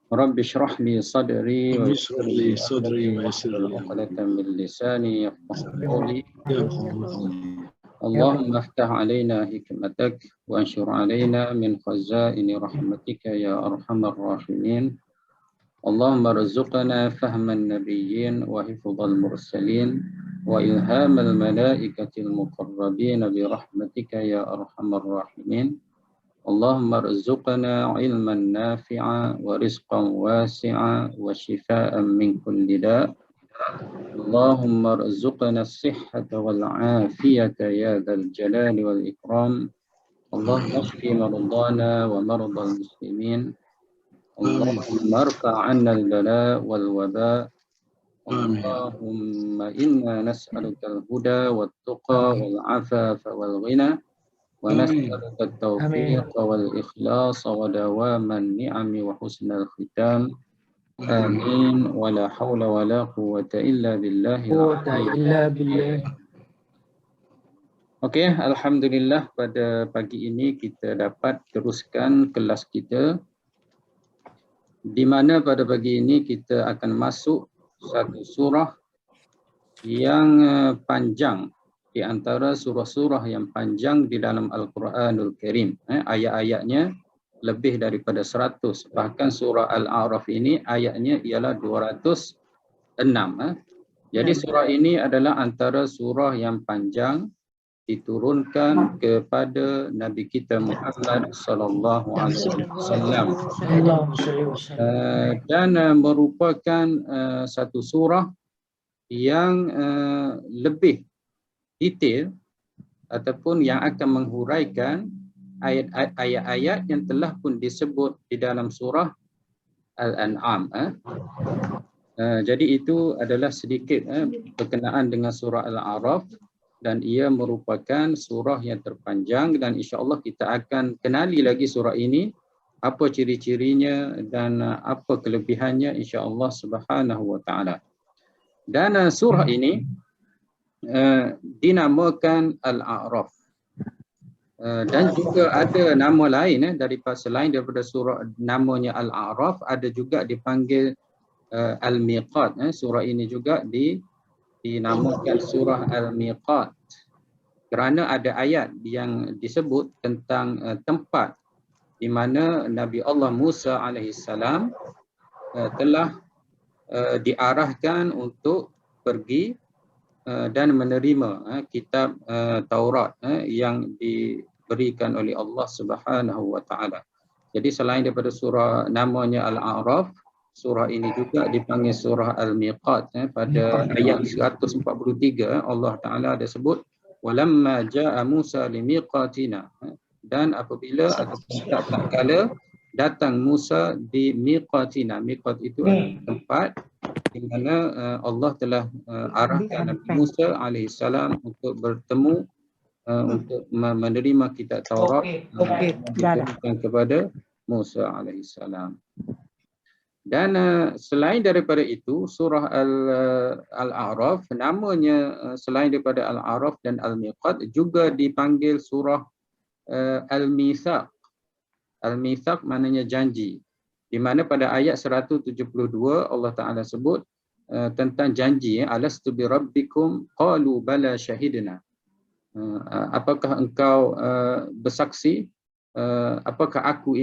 Rabbi shrah li sadri wa رب yassir اشرح li لي amri صدري ويسر wahlul لي أمري 'uqdatam min lisani yafqahu qawli. يفقهوا قولي. Allahumma aftah alaina hikmatak wa anshur alaina min khazaini rahmatika ya arhamar rahimin. Allahumma rzuqna fahman nabiyyin wa hifdzal mursalin wa ilhamal malaikatil muqarrabin bi rahmatika ya arhamar rahimin. Allahumma rzuqna ilman nafi'a wa rizqan wasi'a wa shifaa'an min kulli da'. Allahumma rzuqna as-sihhata wal 'afiyata ya dzal jalali wal ikram. Allahumma shfi mardana wa mardal muslimin. Allahumma arfa' 'anna al-bala' wal waba'. Allahumma inna nas'aluka al-huda wat tuqa wal 'afafa wal ghina. ونسألك التوفيق والإخلاص ودوام النعم وحسن الختام آمين ولا حول ولا قوة إلا بالله العظيم. Okey, Alhamdulillah pada pagi ini kita dapat teruskan kelas kita, di mana pada pagi ini kita akan masuk satu surah yang panjang, di antara surah-surah yang panjang di dalam Al-Quranul Karim. Ayat-ayatnya lebih daripada 100. Bahkan surah Al-A'raf ini ayatnya ialah 206. Jadi surah ini adalah antara surah yang panjang diturunkan kepada Nabi kita Muhammad sallallahu alaihi wasallam. Dan merupakan satu surah yang lebih detail ataupun yang akan menghuraikan ayat-ayat yang telah pun disebut di dalam surah Al-An'am. Jadi itu adalah sedikit berkenaan dengan surah Al-A'raf, dan ia merupakan surah yang terpanjang, dan insya-Allah kita akan kenali lagi surah ini, apa ciri-cirinya dan apa kelebihannya insya-Allah Subhanahu wa taala. Dan surah ini dinamakan Al-A'raf, dan juga ada nama lain daripada selain daripada surah namanya Al-A'raf, ada juga dipanggil Al-Miqat. Surah ini juga dinamakan surah Al-Miqat kerana ada ayat yang disebut tentang tempat di mana Nabi Allah Musa alaihissalam telah diarahkan untuk pergi dan menerima kitab Taurat yang diberikan oleh Allah Subhanahu wa taala. Jadi selain daripada surah namanya Al-A'raf, surah ini juga dipanggil surah Al-Miqat. Pada ayat 143 Allah taala ada sebut walamma jaa Musa limiqatina, dan apabila ataupun tatkala datang Musa di miqatina. Miqat itu adalah tempat di mana Allah telah arahkan Nabi Musa alaihissalam untuk bertemu, untuk menerima kitab Taurat yang diberikan kepada Musa alaihissalam. Dan selain daripada itu, surah Al-A'raf namanya, selain daripada Al-A'raf dan Al-Miqat, juga dipanggil surah Al-Mitsaq. Al-Mitsaq maknanya janji, di mana pada ayat 172 Allah Ta'ala sebut tentang janji. Alastu bi rabbikum qalu bala syahidna. Apakah engkau bersaksi, apakah aku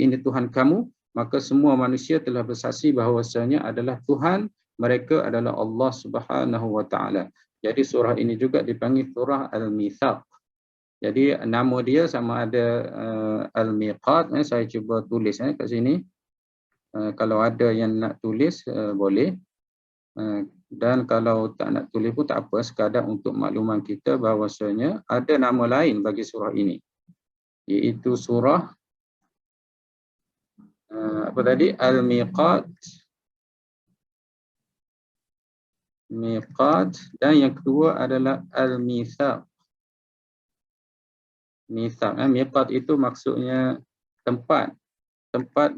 ini Tuhan kamu? Maka semua manusia telah bersaksi bahawasanya adalah Tuhan mereka adalah Allah Subhanahu wa taala. Jadi surah ini juga dipanggil surah Al-Mitsaq. Jadi nama dia sama ada Al-Miqat. Saya cuba tulis kat sini. Kalau ada yang nak tulis boleh. Dan kalau tak nak tulis pun tak apa, sekadar untuk makluman kita bahawasanya ada nama lain bagi surah ini, iaitu surah apa tadi? Al-Miqat. Miqat. Dan yang kedua adalah Al-Mitsaq. Mitsaq. Miqat itu maksudnya tempat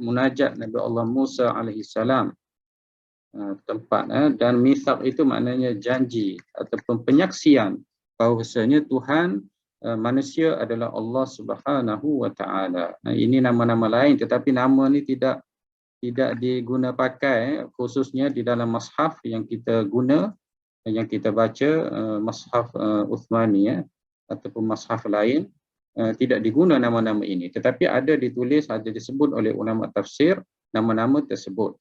munajat Nabi Allah Musa alaihissalam. Tempat. Dan mitsaq itu maknanya janji ataupun penyaksian bahawasanya Tuhan manusia adalah Allah Subhanahu wa taala. Ini nama-nama lain, tetapi nama ni tidak diguna pakai, khususnya di dalam mushaf yang kita guna, yang kita baca, mushaf Uthmani ataupun mushaf lain, tidak diguna nama-nama ini, tetapi ada ditulis, ada disebut oleh ulama tafsir nama-nama tersebut.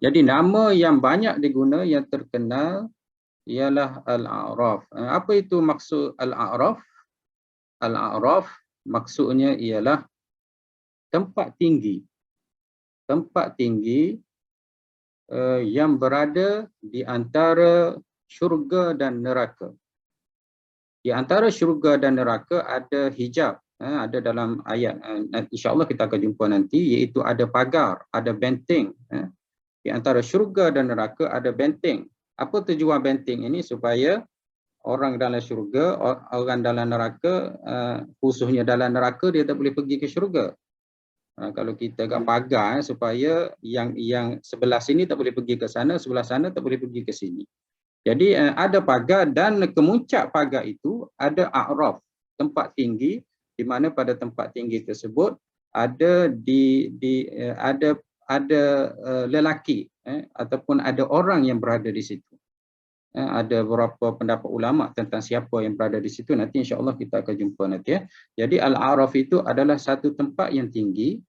Jadi nama yang banyak diguna, yang terkenal ialah Al-A'raf. Apa itu maksud Al-A'raf? Al-A'raf maksudnya ialah tempat tinggi. Tempat tinggi yang berada di antara syurga dan neraka. Di antara syurga dan neraka ada hijab. Ada dalam ayat, insya-Allah kita akan jumpa nanti, iaitu ada pagar, ada benteng. Di antara syurga dan neraka ada benteng. Apa tujuan benteng ini? Supaya orang dalam syurga, orang dalam neraka, khususnya dalam neraka, dia tak boleh pergi ke syurga. Kalau kita kan pagar, supaya yang sebelah sini tak boleh pergi ke sana, sebelah sana tak boleh pergi ke sini. Jadi ada pagar, dan kemuncak pagar itu ada a'raf, tempat tinggi, di mana pada tempat tinggi tersebut ada lelaki ataupun ada orang yang berada di situ. Ada beberapa pendapat ulama tentang siapa yang berada di situ, nanti insya-Allah kita akan jumpa nanti. Jadi Al-A'raf itu adalah satu tempat yang tinggi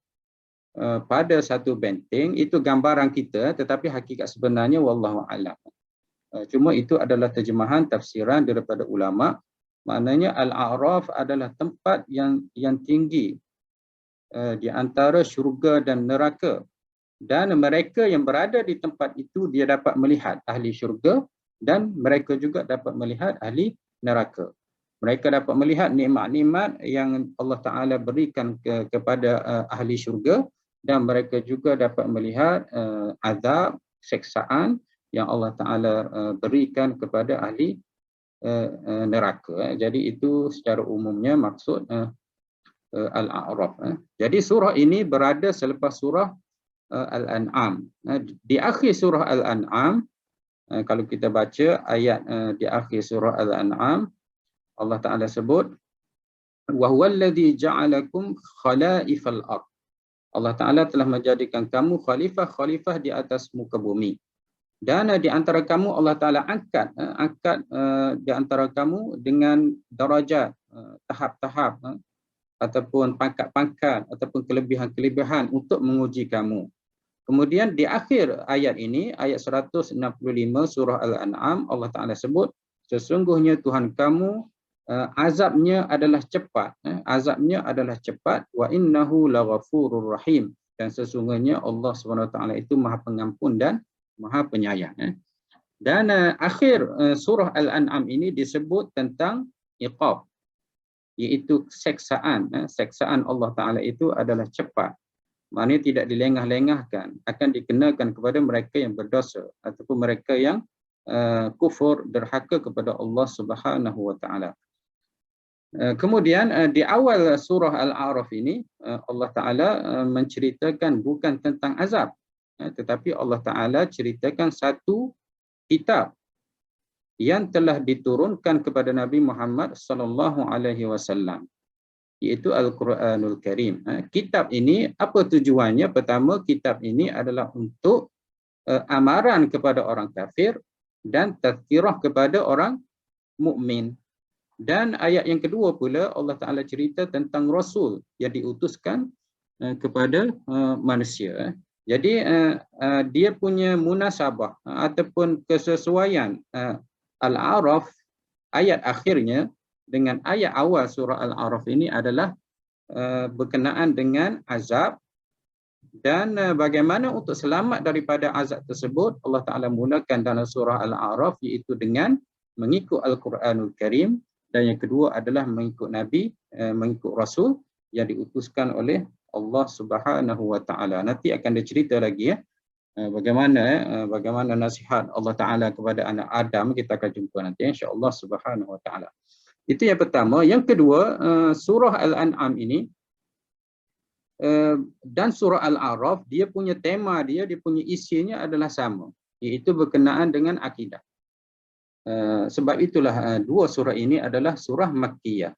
pada satu benteng. Itu gambaran kita, tetapi hakikat sebenarnya wallahu a'lam. Cuma itu adalah terjemahan tafsiran daripada ulama. Maknanya Al-A'raf adalah tempat yang tinggi di antara syurga dan neraka. Dan mereka yang berada di tempat itu, dia dapat melihat ahli syurga, dan mereka juga dapat melihat ahli neraka. Mereka dapat melihat nikmat-nikmat yang Allah Ta'ala berikan kepada ahli syurga, dan mereka juga dapat melihat azab, seksaan yang Allah Ta'ala berikan kepada ahli neraka. Jadi itu secara umumnya maksud Al-A'raf. Jadi surah ini berada selepas surah Al-An'am. Di akhir surah Al-An'am, kalau kita baca ayat di akhir surah Al-An'am, Allah Ta'ala sebut, wa huwallazi ja'alakum khala'ifal ardh. Allah Ta'ala telah menjadikan kamu khalifah di atas muka bumi. Dan di antara kamu Allah Ta'ala angkat di antara kamu dengan darajat, tahap-tahap, ataupun pangkat-pangkat, ataupun kelebihan-kelebihan untuk menguji kamu. Kemudian di akhir ayat ini, ayat 165 surah Al-An'am, Allah Ta'ala sebut, sesungguhnya Tuhan kamu azabnya adalah cepat. Azabnya adalah cepat. Wa innahu laghafurur rahim. Dan sesungguhnya Allah SWT itu Maha Pengampun dan Maha Penyayang. Dan akhir surah Al-An'am ini disebut tentang iqab, iaitu seksaan. Seksaan Allah Ta'ala itu adalah cepat. Maknanya tidak dilengah-lengahkan, akan dikenakan kepada mereka yang berdosa ataupun mereka yang kufur, derhaka kepada Allah Subhanahu wa Ta'ala. Kemudian di awal surah Al-A'raf ini Allah Ta'ala menceritakan bukan tentang azab, tetapi Allah Ta'ala ceritakan satu kitab yang telah diturunkan kepada Nabi Muhammad sallallahu alaihi wasallam, iaitu Al-Quranul Karim. Kitab ini apa tujuannya? Pertama, kitab ini adalah untuk amaran kepada orang kafir dan tazkirah kepada orang mukmin. Dan ayat yang kedua pula Allah Ta'ala cerita tentang Rasul yang diutuskan kepada manusia. Jadi dia punya munasabah ataupun kesesuaian Al-A'raf ayat akhirnya dengan ayat awal surah Al-A'raf ini adalah berkenaan dengan azab, dan bagaimana untuk selamat daripada azab tersebut Allah Ta'ala mulakan dalam surah Al-A'raf, iaitu dengan mengikut Al-Quranul Karim, dan yang kedua adalah mengikut Nabi, mengikut Rasul yang diutuskan oleh Allah Subhanahu wa Ta'ala. Nanti akan dicerita lagi bagaimana nasihat Allah Ta'ala kepada anak Adam, kita akan jumpa nanti insya-Allah Subhanahu wa Ta'ala. Itu yang pertama. Yang kedua, surah Al-An'am ini dan surah Al-A'raf, dia punya tema dia punya isinya adalah sama, iaitu berkenaan dengan akidah. Sebab itulah dua surah ini adalah surah Makkiyah.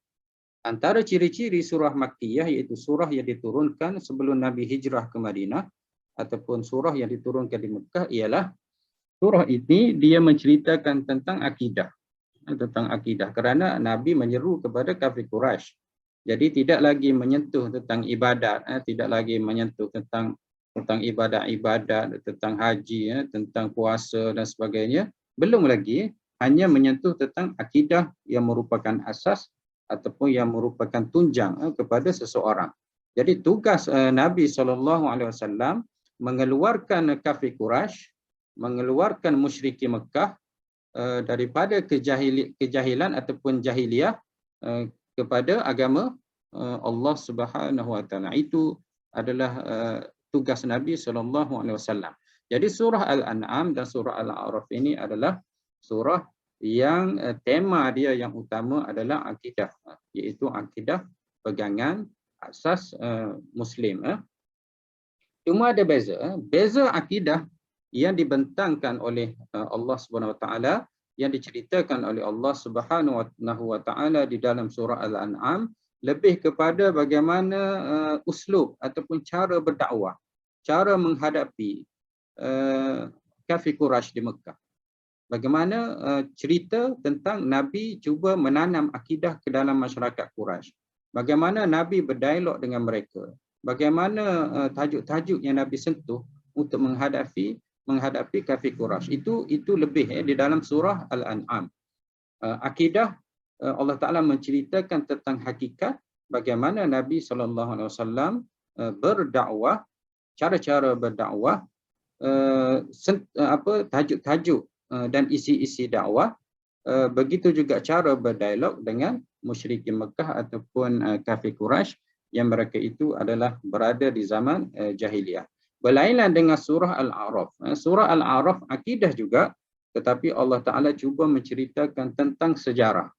Antara ciri-ciri surah Makkiyah iaitu surah yang diturunkan sebelum Nabi hijrah ke Madinah ataupun surah yang diturunkan di Mekah ialah surah ini dia menceritakan tentang akidah. Tentang akidah kerana Nabi menyeru kepada kafir Quraisy. Jadi tidak lagi menyentuh tentang ibadat, tidak lagi menyentuh tentang ibadat-ibadat, tentang haji, tentang puasa dan sebagainya. Belum lagi, hanya menyentuh tentang akidah yang merupakan asas ataupun yang merupakan tunjang kepada seseorang. Jadi tugas Nabi SAW mengeluarkan kafir Quraisy, mengeluarkan musyrikin Mekah daripada kejahilan ataupun jahiliyah kepada agama Allah Subhanahu Wa Taala. Itu adalah tugas Nabi SAW. Jadi surah Al-An'am dan surah Al-A'raf ini adalah surah yang tema dia yang utama adalah akidah, iaitu akidah pegangan asas Muslim. Cuma ada beza. Beza akidah yang dibentangkan oleh Allah Subhanahu Wa Taala, yang diceritakan oleh Allah Subhanahu Wa Taala di dalam surah Al-An'am lebih kepada bagaimana uslub ataupun cara berdakwah, cara menghadapi kafir Quraisy di Mekah. Bagaimana cerita tentang Nabi cuba menanam akidah ke dalam masyarakat Quraisy. Bagaimana Nabi berdialog dengan mereka. Bagaimana tajuk-tajuk yang Nabi sentuh untuk menghadapi kafir Quraisy. Itu lebih di dalam surah Al-An'am. Akidah, Allah Ta'ala menceritakan tentang hakikat bagaimana Nabi SAW berdakwah, cara-cara berdakwah, tajuk-tajuk dan isi-isi dakwah, begitu juga cara berdialog dengan musyrikin Mekah ataupun kafir Quraisy yang mereka itu adalah berada di zaman jahiliyah. Berlainan dengan surah Al-A'raf. Surah Al-A'raf akidah juga, tetapi Allah Ta'ala cuba menceritakan tentang sejarah.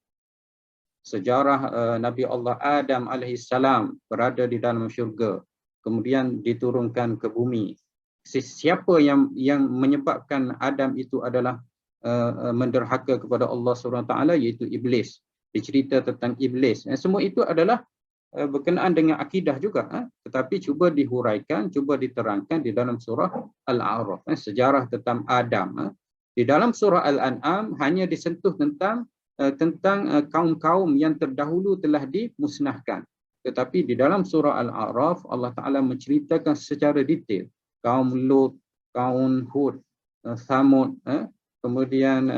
Sejarah Nabi Allah Adam alaihissalam berada di dalam syurga, kemudian diturunkan ke bumi. Siapa yang menyebabkan Adam itu adalah menderhaka kepada Allah SWT, iaitu Iblis. Dicerita tentang Iblis. Semua itu adalah berkenaan dengan akidah juga, tetapi cuba dihuraikan, cuba diterangkan di dalam surah Al-A'raf. Sejarah tentang Adam. Di dalam surah Al-An'am hanya disentuh tentang kaum-kaum yang terdahulu telah dimusnahkan. Tetapi di dalam surah Al-A'raf Allah Ta'ala menceritakan secara detail kaum Lut, kaum Hud, Thamud, kemudian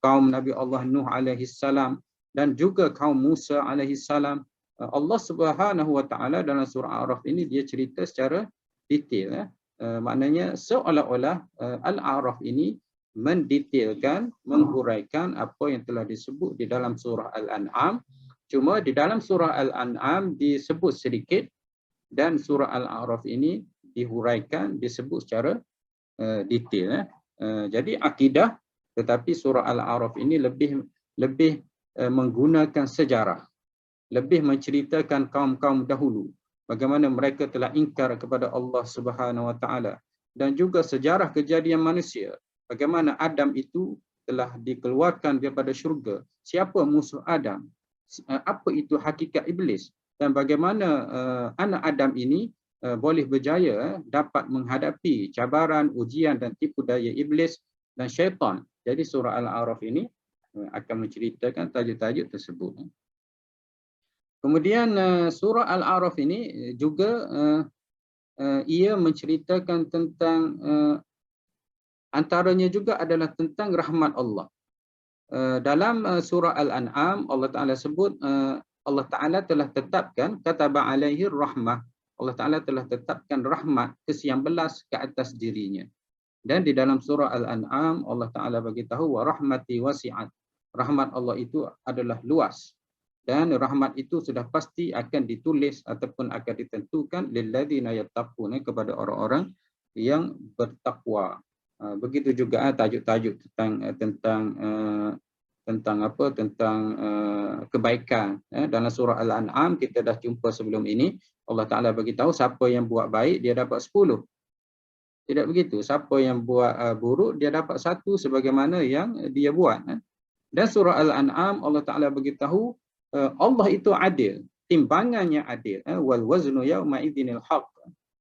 kaum Nabi Allah Nuh alaihissalam dan juga kaum Musa alaihissalam. Allah Subhanahu Wa Ta'ala dalam surah Al-A'raf ini dia cerita secara detail. Maknanya seolah-olah Al-A'raf ini mendetailkan, menghuraikan apa yang telah disebut di dalam surah Al-An'am. Cuma di dalam surah Al-An'am disebut sedikit dan surah Al-A'raf ini dihuraikan, disebut secara detail. Jadi akidah, tetapi surah Al-A'raf ini lebih menggunakan sejarah, lebih menceritakan kaum-kaum dahulu, bagaimana mereka telah ingkar kepada Allah Subhanahu Wa Ta'ala, dan juga sejarah kejadian manusia. Bagaimana Adam itu telah dikeluarkan daripada syurga. Siapa musuh Adam? Apa itu hakikat Iblis? Dan bagaimana anak Adam ini boleh berjaya dapat menghadapi cabaran, ujian dan tipu daya Iblis dan syaitan. Jadi surah Al-A'raf ini akan menceritakan tajuk-tajuk tersebut. Kemudian surah Al-A'raf ini juga ia menceritakan tentang antaranya juga adalah tentang rahmat Allah. Dalam surah Al-An'am Allah Ta'ala sebut Allah Ta'ala telah tetapkan kataba alaihi rahmah. Allah Ta'ala telah tetapkan rahmat kesian belas ke atas dirinya. Dan di dalam surah Al-An'am Allah Ta'ala bagi tahu wa rahmati wasi'at. Rahmat Allah itu adalah luas. Dan rahmat itu sudah pasti akan ditulis ataupun akan ditentukan lilladzina yattaquna, kepada orang-orang yang bertakwa. Begitu juga tajuk-tajuk tentang kebaikan. Dalam surah Al-An'am kita dah jumpa sebelum ini. Allah Ta'ala bagi tahu siapa yang buat baik dia dapat 10. Tidak begitu. Siapa yang buat buruk, dia dapat satu sebagaimana yang dia buat. Dan surah Al-An'am Allah Ta'ala beritahu Allah itu adil. Timbangannya adil. Wal waznu yawma idzinil haq.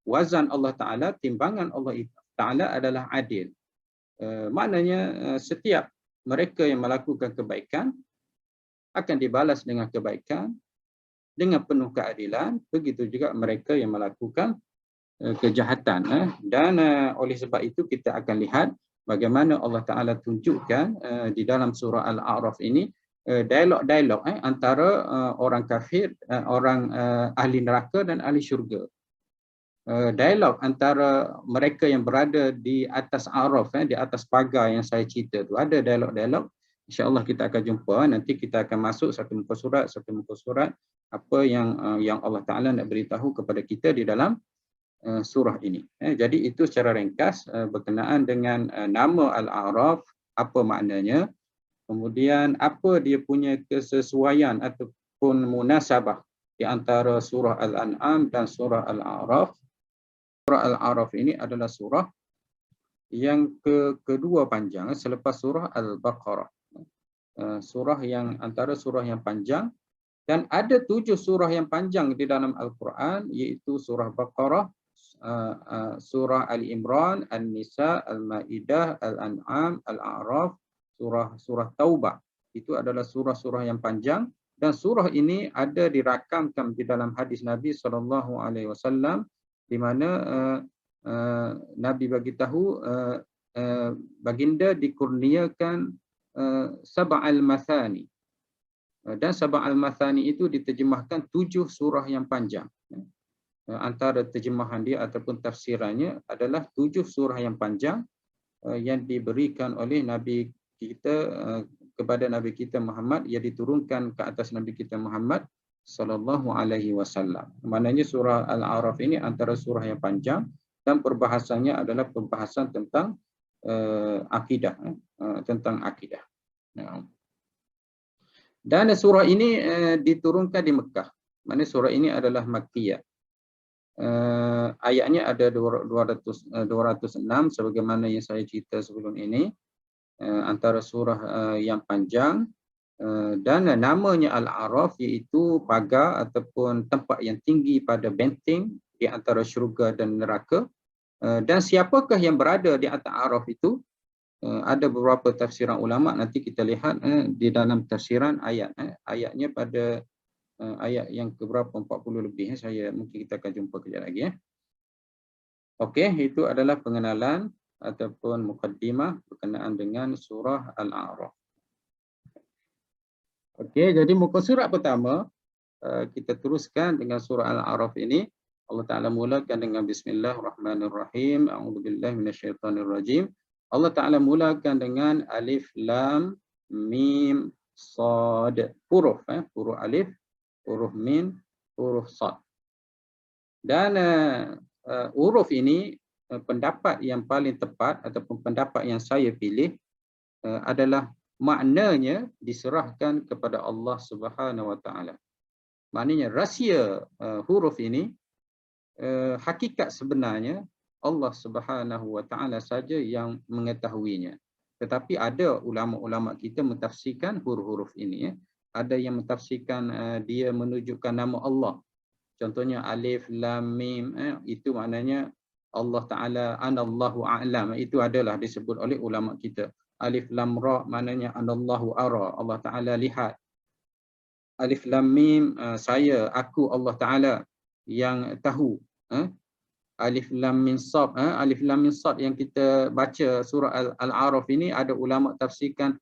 Wazan Allah Ta'ala, timbangan Allah Ta'ala adalah adil. Maknanya setiap mereka yang melakukan kebaikan akan dibalas dengan kebaikan, dengan penuh keadilan. Begitu juga mereka yang melakukan kejahatan. Dan oleh sebab itu kita akan lihat bagaimana Allah Ta'ala tunjukkan di dalam surah Al-A'raf ini dialog-dialog antara orang kafir, orang ahli neraka dan ahli syurga. Dialog antara mereka yang berada di atas A'raf, di atas pagar yang saya cerita tu. Ada dialog-dialog. InsyaAllah kita akan jumpa. Nanti kita akan masuk satu muka surat apa yang Allah Ta'ala nak beritahu kepada kita di dalam surah ini. Jadi itu secara ringkas berkenaan dengan nama Al-A'raf, apa maknanya, kemudian apa dia punya kesesuaian ataupun munasabah di antara surah Al-An'am dan surah Al-A'raf. Surah Al-A'raf ini adalah surah yang kedua panjang selepas surah Al-Baqarah. Surah yang antara surah yang panjang, dan ada 7 surah yang panjang di dalam Al-Quran, iaitu surah Baqarah, surah Ali Imran, An-Nisa, Al-Ma'idah, Al-An'am, Al-A'raf, surah Taubah. Itu adalah surah-surah yang panjang, dan surah ini ada dirakamkan di dalam hadis Nabi SAW, di mana Nabi bagi tahu baginda dikurniakan sab'al mathani, dan sab'al mathani itu diterjemahkan 7 surah yang panjang. Antara terjemahan dia ataupun tafsirannya adalah 7 surah yang panjang yang diberikan oleh Nabi kita kepada Nabi kita Muhammad, yang diturunkan ke atas Nabi kita Muhammad sallallahu alaihi wasallam. Maknanya surah Al-A'raf ini antara surah yang panjang, dan perbahasannya adalah perbahasan tentang akidah, tentang akidah. Dan surah ini diturunkan di Mekah. Maknanya surah ini adalah Makkiyah. Ayatnya ada 206 sebagaimana yang saya cerita sebelum ini. Antara surah yang panjang, dan namanya Al-A'raf, iaitu pagar ataupun tempat yang tinggi pada benteng di antara syurga dan neraka. Dan siapakah yang berada di atas A'raf itu? Ada beberapa tafsiran ulama, nanti kita lihat di dalam tafsiran ayat. Ayatnya pada ayat yang keberapa, 40 lebih. Mungkin kita akan jumpa kejap lagi. Okey, itu adalah pengenalan ataupun mukaddimah berkenaan dengan surah Al-A'raf. Okey, jadi muka surat pertama, kita teruskan dengan surah Al-A'raf ini. Allah Ta'ala mulakan dengan Bismillahirrahmanirrahim. A'udzubillahi minasyaitonirrajim. Allah Ta'ala mulakan dengan alif, lam, mim, sad. Huruf, huruf alif, huruf mim, huruf sad. Dan huruf ini, pendapat yang paling tepat ataupun pendapat yang saya pilih adalah maknanya diserahkan kepada Allah Subhanahu Wa Taala. Maknanya rahsia huruf ini, hakikat sebenarnya Allah Subhanahu Wa Taala saja yang mengetahuinya. Tetapi ada ulama-ulama kita mentafsirkan huruf-huruf ini. Ada yang mentafsirkan dia menunjukkan nama Allah. Contohnya alif, lam, mim, itu maknanya Allah Ta'ala anallahu a'lam. Itu adalah disebut oleh ulama kita. Alif lam ra maknanya anallahu ara. Allah Ta'ala lihat. Alif lam mim, saya, aku, Allah Ta'ala yang tahu. Alif lam min sad, alif lam min sad yang kita baca surah Al-A'raf ini, ada ulama tafsirkan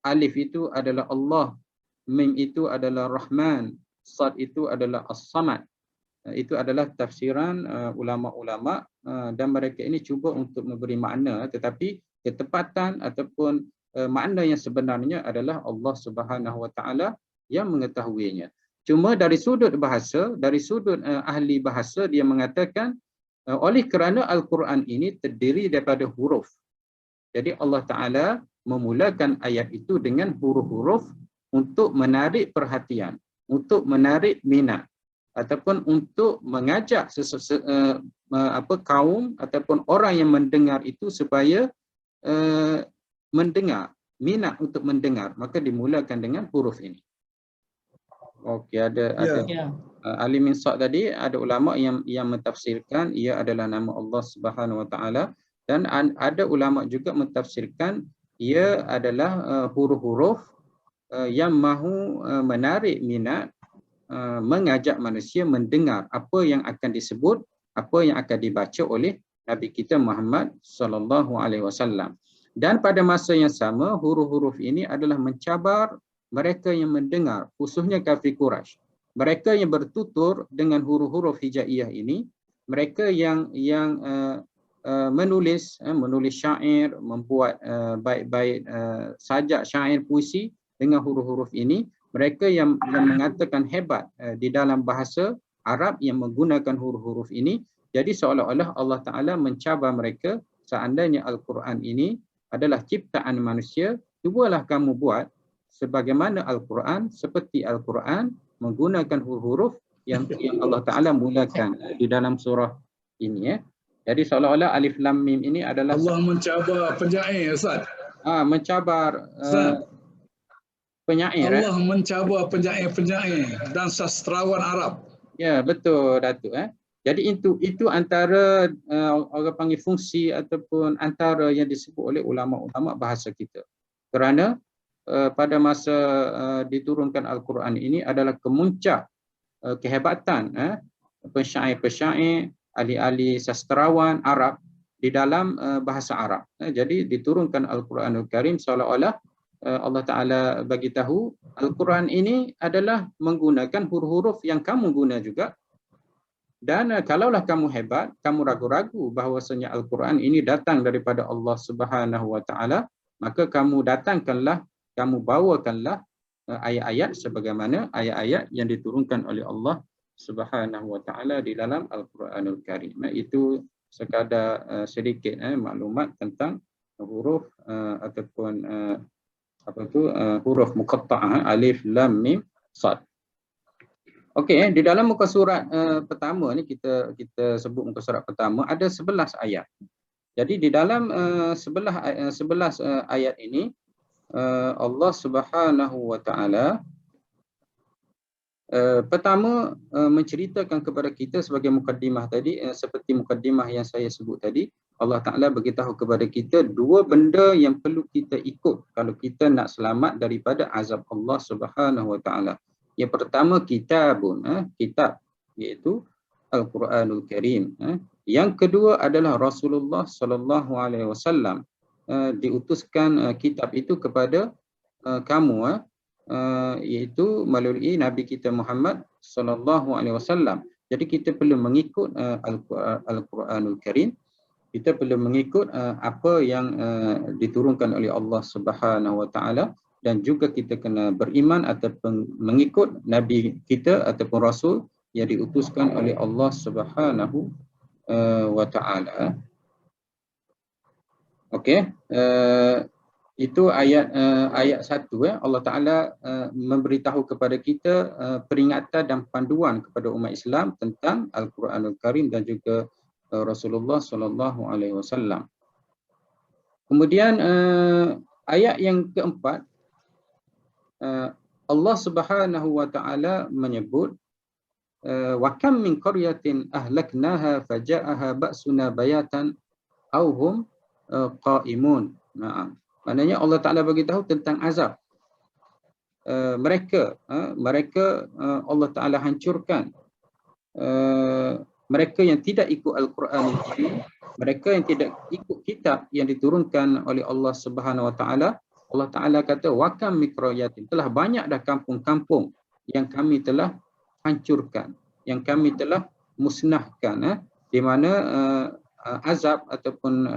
alif itu adalah Allah, mim itu adalah Rahman, sad itu adalah As-Samad. Itu adalah tafsiran ulama-ulama, dan mereka ini cuba untuk memberi makna, tetapi ketepatan ataupun makna yang sebenarnya adalah Allah Subhanahu Wa Taala yang mengetahuinya. Cuma dari sudut bahasa, dari sudut ahli bahasa, dia mengatakan oleh kerana Al-Quran ini terdiri daripada huruf. Jadi Allah Ta'ala memulakan ayat itu dengan huruf-huruf untuk menarik perhatian, untuk menarik minat. ataupun untuk mengajak kaum ataupun orang yang mendengar itu supaya mendengar, minat untuk mendengar, maka dimulakan dengan huruf ini. Okey, ada Ya. ahli minsaq tadi, ada ulama yang mentafsirkan ia adalah nama Allah Subhanahu Wa Taala, dan ada ulama juga mentafsirkan ia adalah huruf-huruf yang mahu menarik minat, mengajak manusia mendengar apa yang akan disebut, apa yang akan dibaca oleh Nabi kita Muhammad sallallahu alaihi wasallam. Dan pada masa yang sama, huruf-huruf ini adalah mencabar mereka yang mendengar, khususnya kafir Quraisy. Mereka yang bertutur dengan huruf-huruf hijaiyah ini, mereka yang menulis syair, membuat bait-bait sajak syair puisi dengan huruf-huruf ini, mereka yang mengatakan hebat di dalam bahasa Arab yang menggunakan huruf-huruf ini. Jadi seolah-olah Allah Ta'ala mencabar mereka, seandainya Al-Quran ini adalah ciptaan manusia, cubalah kamu buat sebagaimana Al-Quran, seperti Al-Quran menggunakan huruf-huruf yang Allah Ta'ala mulakan di dalam surah ini. Jadi seolah-olah Alif Lam Mim ini adalah Allah mencabar penyair, Ustaz. Mencabar penyair. Allah mencabar penyair-penyair dan sastrawan Arab. Ya, betul Datuk. Jadi itu antara orang panggil fungsi ataupun antara yang disebut oleh ulama-ulama bahasa kita. Kerana pada masa diturunkan Al-Quran ini adalah kemuncak kehebatan pensyair-pensyair, ahli-ahli sastrawan Arab di dalam bahasa Arab. Jadi diturunkan Al-Quranul Karim seolah-olah Allah Ta'ala bagi tahu Al-Quran ini adalah menggunakan huruf-huruf yang kamu guna juga. Dan kalaulah kamu hebat, kamu ragu-ragu bahawasanya Al-Quran ini datang daripada Allah Subhanahu Wa Ta'ala, maka kamu datangkanlah, kamu bawakanlah ayat-ayat sebagaimana ayat-ayat yang diturunkan oleh Allah Subhanahu Wa Ta'ala di dalam Al-Quranul Karim. Itu sekadar sedikit maklumat tentang huruf ataupun huruf muqatta'ah alif lam mim sad. Okey, di dalam muka surat pertama ni kita sebut muka surat pertama ada 11 ayat. Jadi di dalam 11 ayat ini Allah Subhanahu Wa Ta'ala pertama menceritakan kepada kita sebagai mukaddimah tadi, seperti mukaddimah yang saya sebut tadi, Allah Ta'ala beritahu kepada kita dua benda yang perlu kita ikut kalau kita nak selamat daripada azab Allah Subhanahu Wa Ta'ala. Yang pertama kitabun, kitab, iaitu Al-Quranul Karim. Yang kedua adalah Rasulullah Sallallahu Alaihi Wasallam, diutuskan kitab itu kepada kamu, iaitu melalui Nabi kita Muhammad Sallallahu Alaihi Wasallam. Jadi kita perlu mengikut Al-Quranul Karim. Kita perlu mengikut apa yang diturunkan oleh Allah Subhanahu Wa Ta'ala, dan juga kita kena beriman ataupun mengikut Nabi kita ataupun Rasul yang diutuskan oleh Allah Subhanahu Wa Ta'ala. Okey, itu ayat 1. Allah Ta'ala memberitahu kepada kita peringatan dan panduan kepada umat Islam tentang Al-Quranul Karim dan juga Rasulullah Sallallahu Alaihi Wasallam. Kemudian ayat yang keempat, Allah Subhanahu Wa Ta'ala menyebut wa kam min qaryatin ahlaknaha faja'aha ba'suna bayatan aw hum qa'imun. Maknanya Allah Ta'ala bagi tahu tentang azab mereka Allah Ta'ala hancurkan mereka yang tidak ikut Al-Quran ini, mereka yang tidak ikut kitab yang diturunkan oleh Allah Subhanahu Wa Ta'ala. Allah Ta'ala kata wakam mikroyatin, telah banyak dah kampung-kampung yang kami telah hancurkan, yang kami telah musnahkan, di mana azab ataupun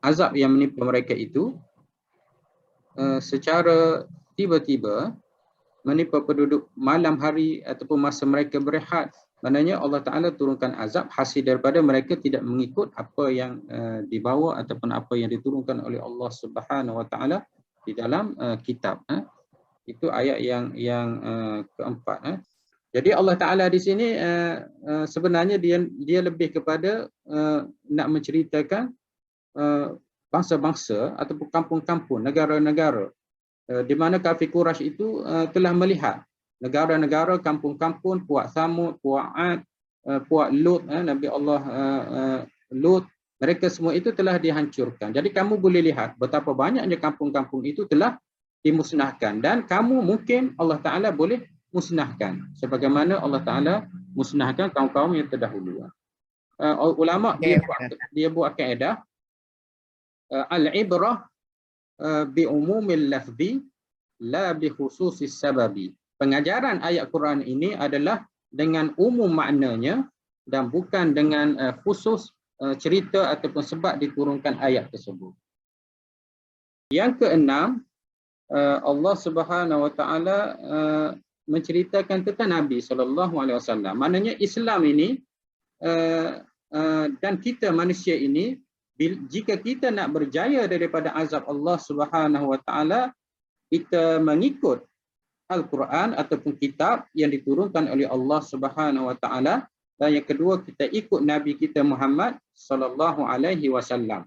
azab yang menimpa mereka itu secara tiba-tiba menimpa penduduk malam hari ataupun masa mereka berehat. Maknanya Allah Ta'ala turunkan azab hasil daripada mereka tidak mengikut apa yang dibawa ataupun apa yang diturunkan oleh Allah Subhanahu Wa Ta'ala di dalam kitab. Itu ayat yang keempat. Jadi Allah Ta'ala di sini sebenarnya dia lebih kepada nak menceritakan bangsa-bangsa ataupun kampung-kampung, negara-negara di mana kafir Quraisy itu telah melihat negara-negara, kampung-kampung, puak Samud, puak Ad, puak Lut, Nabi Allah Lut, mereka semua itu telah dihancurkan. Jadi kamu boleh lihat betapa banyaknya kampung-kampung itu telah dimusnahkan, dan kamu mungkin Allah Ta'ala boleh musnahkan sebagaimana Allah Ta'ala musnahkan kaum-kaum yang terdahulu. Ulama dia buat kaedah al-ibrah bi umumil lafzi la bi khususis sababi. Pengajaran ayat Quran ini adalah dengan umum maknanya dan bukan dengan khusus cerita ataupun sebab diturunkan ayat tersebut. Yang keenam, Allah Subhanahu Wa Taala menceritakan tentang Nabi SAW. Maknanya Islam ini dan kita manusia ini, jika kita nak berjaya daripada azab Allah Subhanahu Wa Taala, kita mengikut Al-Quran ataupun kitab yang diturunkan oleh Allah Subhanahu Wa Taala, dan yang kedua kita ikut Nabi kita Muhammad sallallahu alaihi wasallam.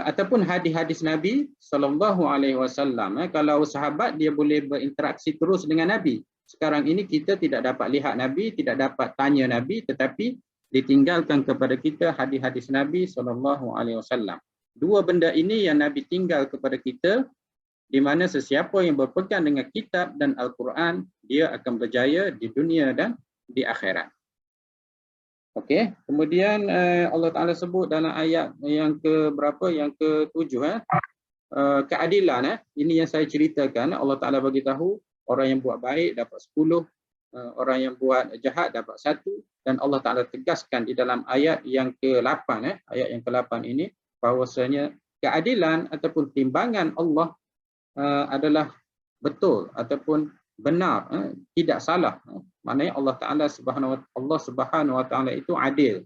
Ataupun hadis-hadis Nabi sallallahu alaihi wasallam. Kalau sahabat dia boleh berinteraksi terus dengan Nabi. Sekarang ini kita tidak dapat lihat Nabi, tidak dapat tanya Nabi, tetapi ditinggalkan kepada kita hadis-hadis Nabi sallallahu alaihi wasallam. Dua benda ini yang Nabi tinggal kepada kita, di mana sesiapa yang berpegang dengan kitab dan Al-Quran, dia akan berjaya di dunia dan di akhirat. Okey, kemudian Allah Ta'ala sebut dalam ayat yang ke berapa? Yang ke-7, keadilan. Ini yang saya ceritakan. Allah Ta'ala bagi tahu orang yang buat baik dapat 10, orang yang buat jahat dapat 1, dan Allah Ta'ala tegaskan di dalam ayat yang ke-8, ayat yang ke-8 ini, bahawasanya keadilan ataupun timbangan Allah adalah betul ataupun benar, tidak salah. Maknanya Allah Subhanahu Wa Taala itu adil.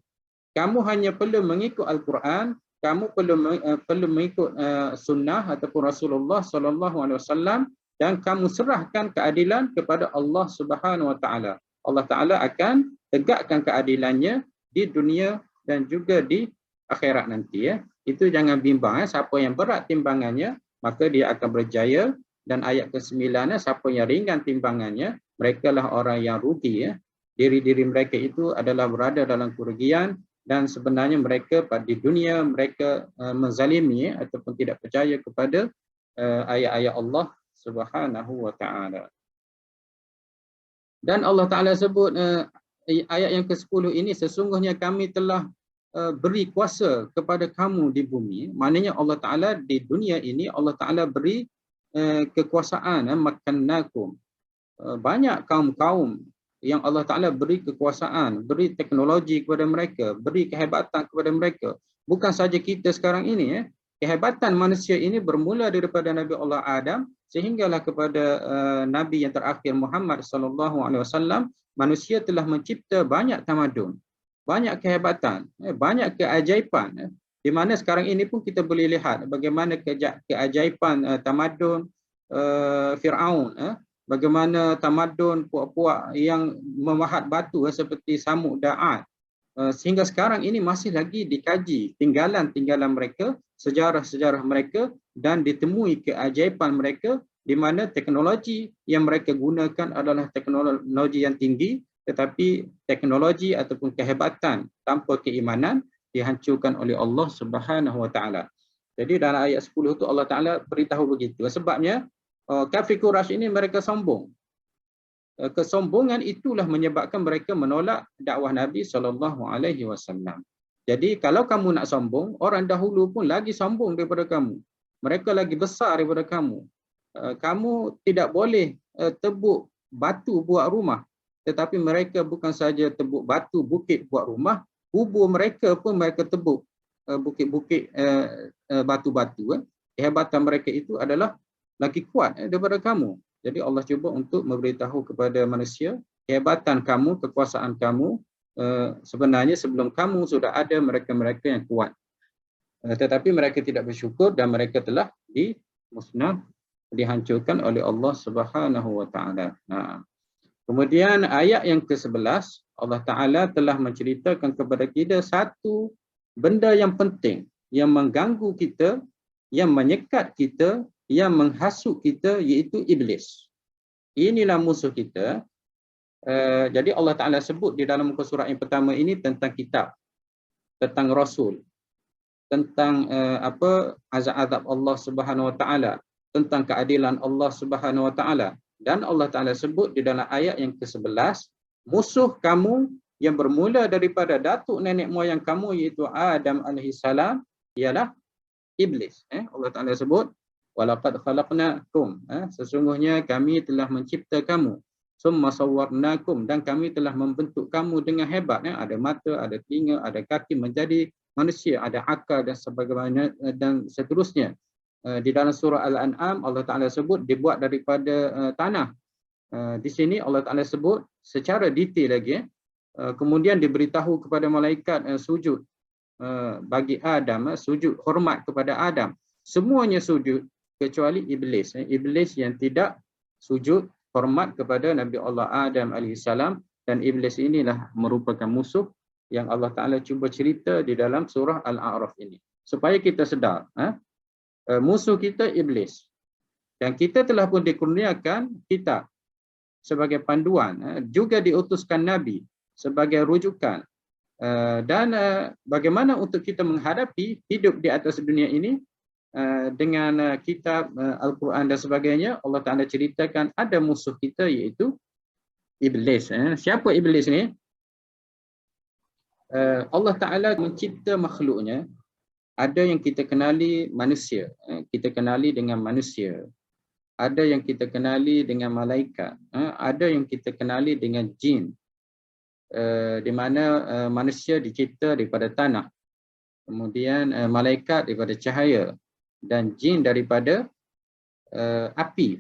Kamu hanya perlu mengikut Al-Quran, kamu perlu mengikut sunnah ataupun Rasulullah sallallahu alaihi wasallam, dan kamu serahkan keadilan kepada Allah Subhanahu Wa Taala. Allah Taala akan tegakkan keadilannya di dunia dan juga di akhirat nanti. Itu jangan bimbang. Siapa yang berat timbangannya, maka dia akan berjaya. Dan ayat ke-9, siapa yang ringan timbangannya, mereka lah orang yang rugi. Diri-diri mereka itu adalah berada dalam kerugian, dan sebenarnya mereka di dunia mereka menzalimi ataupun tidak percaya kepada ayat-ayat Allah Subhanahu Wa Taala. Dan Allah Taala sebut ayat yang ke-10 ini, sesungguhnya kami telah beri kuasa kepada kamu di bumi. Maknanya Allah Taala di dunia ini Allah Taala beri kekuasaan, makannakum. Banyak kaum-kaum yang Allah Ta'ala beri kekuasaan, beri teknologi kepada mereka, beri kehebatan kepada mereka. Bukan saja kita sekarang ini, kehebatan manusia ini bermula daripada Nabi Allah Adam sehinggalah kepada Nabi yang terakhir Muhammad SAW. Manusia telah mencipta banyak tamadun, banyak kehebatan, banyak keajaiban. Di mana sekarang ini pun kita boleh lihat bagaimana keajaiban tamadun Fir'aun, bagaimana tamadun puak-puak yang memahat batu seperti Samud dan Ad. Sehingga sekarang ini masih lagi dikaji tinggalan-tinggalan mereka, sejarah-sejarah mereka, dan ditemui keajaiban mereka, di mana teknologi yang mereka gunakan adalah teknologi yang tinggi, tetapi teknologi ataupun kehebatan tanpa keimanan dihancurkan oleh Allah Subhanahu Wa Taala. Jadi dalam ayat 10 itu Allah Taala beritahu begitu. Sebabnya kafir Quraisy ini mereka sombong. Kesombongan itulah menyebabkan mereka menolak dakwah Nabi sallallahu alaihi wasallam. Jadi kalau kamu nak sombong, orang dahulu pun lagi sombong daripada kamu. Mereka lagi besar daripada kamu. Kamu tidak boleh tebuk batu buat rumah. Tetapi mereka bukan saja tebuk batu bukit buat rumah, kubur mereka pun mereka tebuk bukit-bukit batu-batu. Kehebatan mereka itu adalah lagi kuat daripada kamu. Jadi Allah cuba untuk memberitahu kepada manusia, kehebatan kamu, kekuasaan kamu, sebenarnya sebelum kamu sudah ada mereka-mereka yang kuat. Tetapi mereka tidak bersyukur dan mereka telah dimusnah, dihancurkan oleh Allah Subhanahu Wa Taala. Kemudian ayat yang ke-11, Allah Ta'ala telah menceritakan kepada kita satu benda yang penting, yang mengganggu kita, yang menyekat kita, yang menghasut kita, iaitu iblis. Inilah musuh kita. Jadi Allah Ta'ala sebut di dalam muka surat yang pertama ini tentang kitab, tentang Rasul, tentang azab Allah Subhanahu Wa Ta'ala, tentang keadilan Allah Subhanahu Wa Ta'ala. Dan Allah Ta'ala sebut di dalam ayat yang ke-11, musuh kamu yang bermula daripada datuk nenek moyang kamu, iaitu Adam alaihissalam, ialah iblis. Allah Ta'ala sebut, walaqad khalaqnakum, sesungguhnya kami telah mencipta kamu, summa sawwarnakum, dan kami telah membentuk kamu dengan hebat. Ada mata, ada telinga, ada kaki, menjadi manusia, ada akal dan sebagainya dan seterusnya. Di dalam surah Al-An'am Allah Ta'ala sebut dibuat daripada tanah. Di sini Allah Ta'ala sebut secara detail lagi. Kemudian diberitahu kepada malaikat sujud bagi Adam, sujud hormat kepada Adam. Semuanya sujud kecuali iblis. Iblis yang tidak sujud hormat kepada Nabi Allah Adam alaihissalam, dan iblis inilah merupakan musuh yang Allah Ta'ala cuba cerita di dalam surah Al-A'raf ini. Supaya kita sedar, musuh kita iblis. Dan kita telah pun dikurniakan kitab sebagai panduan, juga diutuskan Nabi sebagai rujukan. Dan bagaimana untuk kita menghadapi hidup di atas dunia ini dengan kitab Al-Quran dan sebagainya. Allah Ta'ala ceritakan ada musuh kita, iaitu iblis. Siapa iblis ni? Allah Ta'ala mencipta makhluknya. Ada yang kita kenali manusia, kita kenali dengan manusia. Ada yang kita kenali dengan malaikat, ada yang kita kenali dengan jin, di mana manusia dicipta daripada tanah, kemudian malaikat daripada cahaya, dan jin daripada api.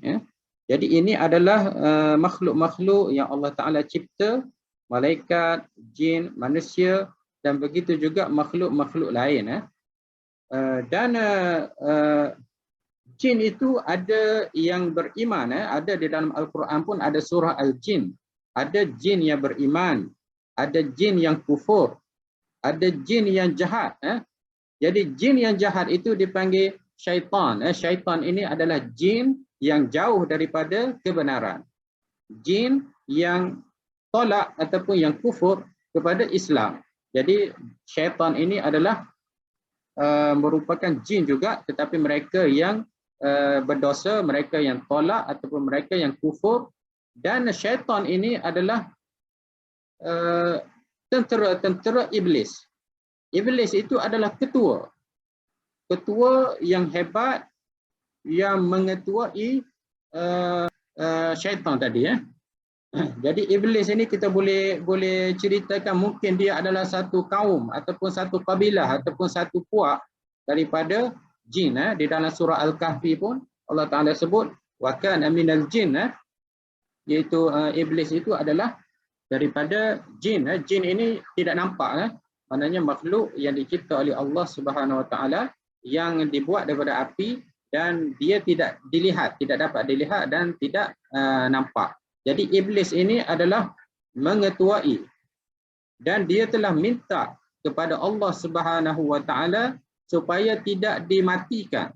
Jadi ini adalah makhluk-makhluk yang Allah Ta'ala cipta, malaikat, jin, manusia, dan begitu juga makhluk-makhluk lain. Dan jin itu ada yang beriman. Ada di dalam Al-Quran pun ada surah Al-Jin. Ada jin yang beriman, ada jin yang kufur, ada jin yang jahat. Jadi jin yang jahat itu dipanggil syaitan. Syaitan ini adalah jin yang jauh daripada kebenaran, jin yang tolak ataupun yang kufur kepada Islam. Jadi syaitan ini adalah merupakan jin juga, tetapi mereka yang berdosa, mereka yang tolak ataupun mereka yang kufur. Dan syaitan ini adalah tentera iblis. Iblis itu adalah ketua yang hebat, yang mengetuai syaitan tadi. Jadi iblis ini kita boleh ceritakan mungkin dia adalah satu kaum ataupun satu kabilah ataupun satu puak daripada jin. Di dalam surah Al-Kahfi pun Allah Ta'ala sebut wa kana minal jin, iaitu iblis itu adalah daripada jin. Jin ini tidak nampak, maknanya makhluk yang dicipta oleh Allah Subhanahu Wa Ta'ala, yang dibuat daripada api, dan dia tidak dilihat, tidak dapat dilihat dan tidak nampak. Jadi iblis ini adalah mengetuai, dan dia telah minta kepada Allah Subhanahu Wa Ta'ala supaya tidak dimatikan.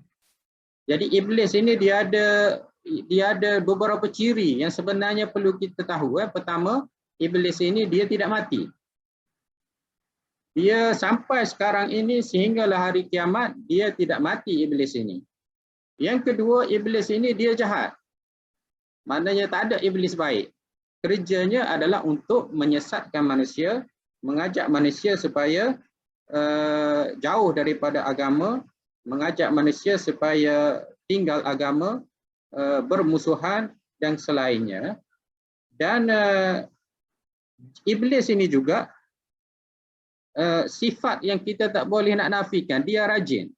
Jadi iblis ini dia ada beberapa ciri yang sebenarnya perlu kita tahu. Pertama, iblis ini dia tidak mati. Dia sampai sekarang ini sehinggalah hari kiamat dia tidak mati, iblis ini. Yang kedua, iblis ini dia jahat. Maknanya tak ada iblis baik. Kerjanya adalah untuk menyesatkan manusia, mengajak manusia supaya jauh daripada agama, mengajak manusia supaya tinggal agama, bermusuhan dan selainnya. Dan iblis ini juga sifat yang kita tak boleh nak nafikan, dia rajin.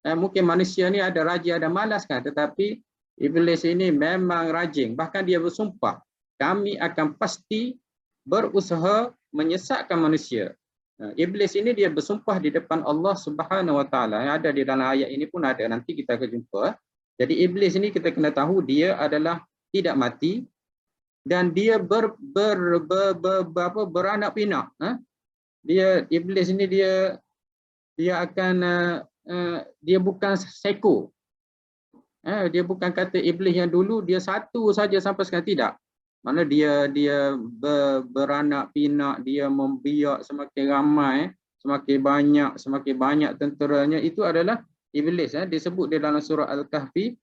Mungkin manusia ni ada rajin, ada malas kan, tetapi iblis ini memang rajin. Bahkan dia bersumpah, kami akan pasti berusaha menyesatkan manusia. Iblis ini dia bersumpah di depan Allah Subhanahu Wa Ta'ala. Yang ada di dalam ayat ini pun ada, nanti kita akan jumpa. Jadi iblis ini kita kena tahu dia adalah tidak mati. dan dia beranak pinak. Iblis ini dia akan dia bukan seko. Dia bukan kata iblis yang dulu dia satu saja sampai sekarang, tidak. Mana dia beranak pinak, dia membiak semakin ramai, semakin banyak tenteranya. Itu adalah iblis. Disebut di dalam surah Al-Kahfi,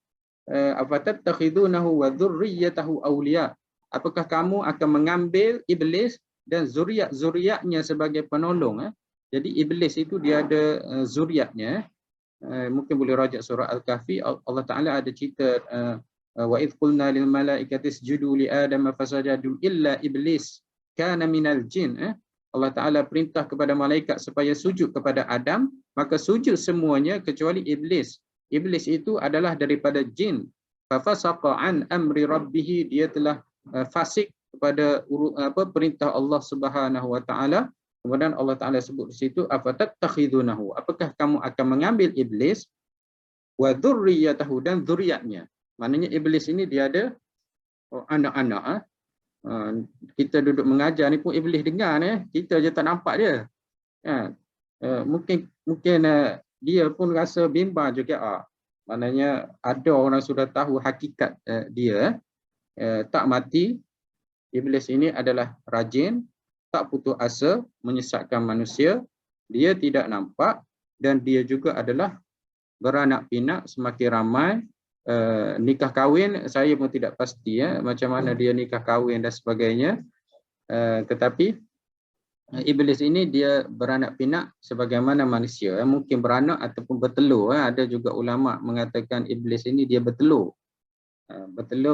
afatattakhidunahu wa dzurriyyatahu awliya. Apakah kamu akan mengambil iblis dan zuriatnya sebagai penolong? Jadi iblis itu dia ada zuriatnya. Mungkin boleh rajak surah Al-Kahfi. Allah Taala ada cerita wa idh qulna lil malaikati isjudu li adama fasajadu illa iblis kana minal jin. Allah Taala perintah kepada malaikat supaya sujud kepada Adam, maka sujud semuanya kecuali iblis. Iblis itu adalah daripada jin. Fa fasaqa an amri rabbih, dia telah fasik kepada perintah Allah Subhanahu wa taala. Kemudian Allah Taala sebut di situ, afatattakhidunahu, apakah kamu akan mengambil iblis, wa dzurriyyatahu, dan zuriatnya. Maknanya iblis ini dia ada anak-anak. Kita duduk mengajar ni pun iblis dengar, kita je tak nampak dia. Mungkin dia pun rasa bimbang juga. Maknanya ada orang sudah tahu hakikat dia, tak mati. Iblis ini adalah rajin, tak putus asa menyesatkan manusia, dia tidak nampak, dan dia juga adalah beranak pinak semakin ramai. Nikah kahwin saya pun tidak pasti macam mana dia nikah kahwin dan sebagainya, tetapi iblis ini dia beranak pinak sebagaimana manusia, mungkin beranak ataupun bertelur. Ada juga ulama mengatakan iblis ini dia bertelur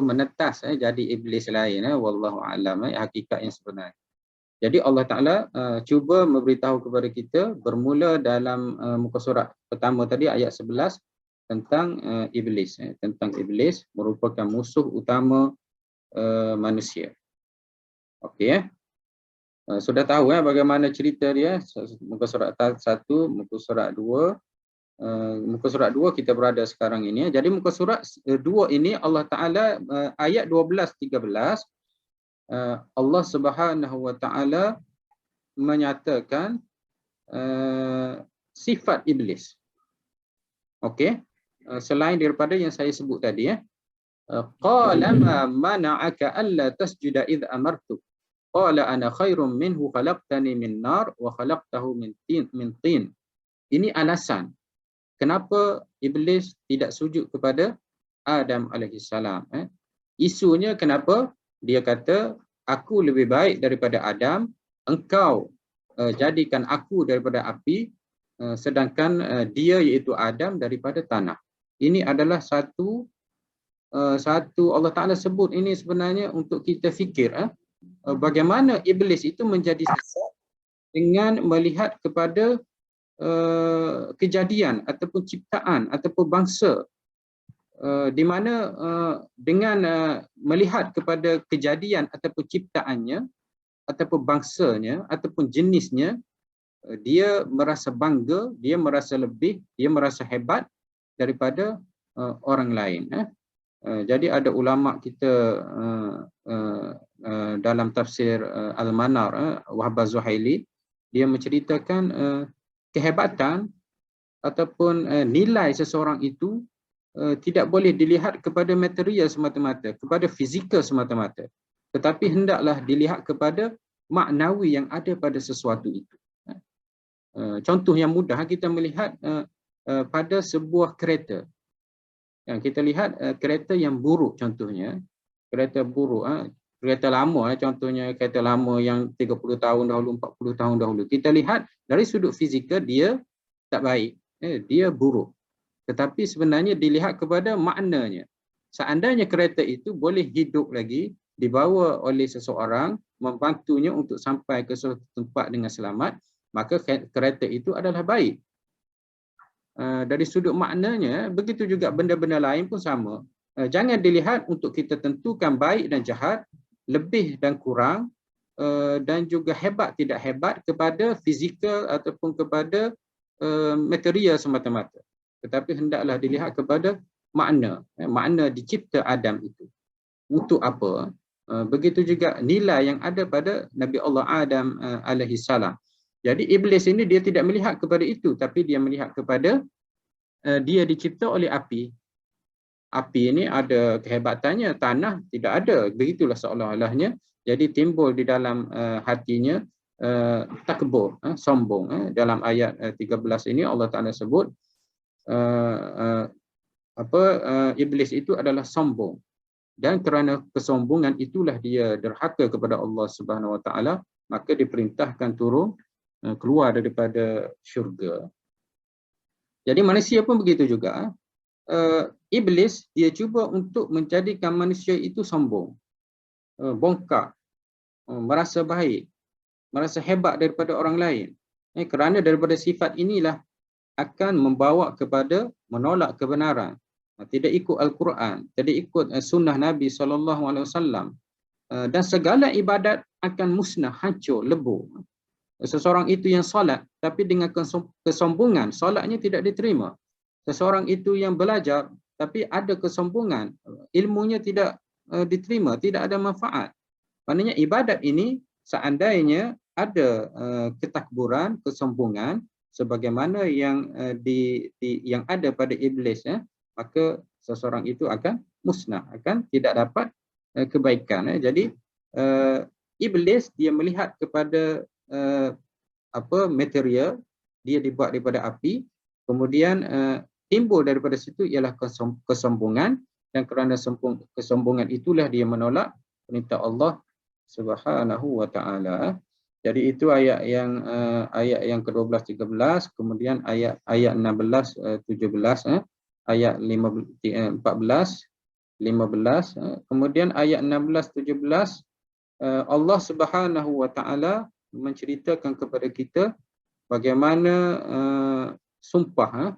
menetas jadi iblis lain. Wallahu a'lam hakikat yang sebenar. Jadi Allah Ta'ala cuba memberitahu kepada kita bermula dalam muka surat pertama tadi ayat 11 tentang iblis. Tentang iblis merupakan musuh utama manusia. Okey. Sudah tahu bagaimana cerita dia. Muka surat 1, muka surat 2. Muka surat 2 kita berada sekarang ini. Jadi muka surat 2 ini Allah Ta'ala ayat 12-13. Allah Subhanahu wa taala menyatakan sifat iblis. Okey, selain daripada yang saya sebut tadi, qala ma mana'aka alla tasjuda idh amartu qala ana khairum minhu khalaqtani min nar wa khalaqtahu min tin. Ini alasan kenapa iblis tidak sujud kepada Adam alaihissalam. Isunya kenapa? Dia kata, aku lebih baik daripada Adam, engkau jadikan aku daripada api, sedangkan dia iaitu Adam daripada tanah. Ini adalah satu Allah Ta'ala sebut ini sebenarnya untuk kita fikir bagaimana iblis itu menjadi sesat dengan melihat kepada kejadian ataupun ciptaan ataupun bangsa, di mana dengan melihat kepada kejadian ataupun ciptaannya ataupun bangsanya ataupun jenisnya, dia merasa bangga, dia merasa lebih, dia merasa hebat daripada orang lain. Jadi ada ulama kita dalam tafsir Al-Manar, Wahbah Zuhaili, dia menceritakan kehebatan ataupun nilai seseorang itu tidak boleh dilihat kepada material semata-mata, kepada fizikal semata-mata, tetapi hendaklah dilihat kepada maknawi yang ada pada sesuatu itu. Contoh yang mudah kita melihat pada sebuah kereta. Yang kita lihat kereta yang buruk, contohnya kereta buruk, kereta lama, contohnya kereta lama yang 30 tahun dahulu, 40 tahun dahulu. Kita lihat dari sudut fizikal dia tak baik, dia buruk. Tetapi sebenarnya dilihat kepada maknanya. Seandainya kereta itu boleh hidup lagi, dibawa oleh seseorang, membantunya untuk sampai ke suatu tempat dengan selamat, maka kereta itu adalah baik. Dari sudut maknanya, begitu juga benda-benda lain pun sama. Jangan dilihat untuk kita tentukan baik dan jahat, lebih dan kurang, dan juga hebat tidak hebat kepada fizikal ataupun kepada material semata-mata. Tetapi hendaklah dilihat kepada makna dicipta Adam itu. Untuk apa? Begitu juga nilai yang ada pada Nabi Allah Adam alaihi salam. Jadi iblis ini dia tidak melihat kepada itu, tapi dia melihat kepada dia dicipta oleh api. Api ini ada kehebatannya, tanah tidak ada. Begitulah seolah-olahnya. Jadi timbul di dalam hatinya takbur, sombong. Dalam ayat 13 ini Allah Taala sebut iblis itu adalah sombong. Dan kerana kesombongan itulah dia derhaka kepada Allah Subhanahu Wa Taala, maka diperintahkan turun keluar daripada syurga. Jadi manusia pun begitu juga. Iblis dia cuba untuk menjadikan manusia itu sombong, bongkak, merasa baik, merasa hebat daripada orang lain. Kerana daripada sifat inilah akan membawa kepada menolak kebenaran, tidak ikut Al-Quran, tidak ikut sunnah Nabi SAW, dan segala ibadat akan musnah, hancur, lebur. Seseorang itu yang solat tapi dengan kesombongan, solatnya tidak diterima. Seseorang itu yang belajar tapi ada kesombongan, ilmunya tidak diterima, tidak ada manfaat. Maknanya ibadat ini seandainya ada ketakburan, kesombongan sebagaimana yang yang ada pada iblis, maka seseorang itu akan musnah, akan tidak dapat kebaikan. Jadi iblis dia melihat kepada material, dia dibuat daripada api, kemudian timbul daripada situ ialah kesombongan, dan kerana kesombongan itulah dia menolak perintah Allah Subhanahu Wa Taala. Jadi itu ayat yang ke-12 13, kemudian ayat 16 17, ayat 14 15, kemudian ayat 16 17 Allah Subhanahu Wa Taala menceritakan kepada kita bagaimana sumpah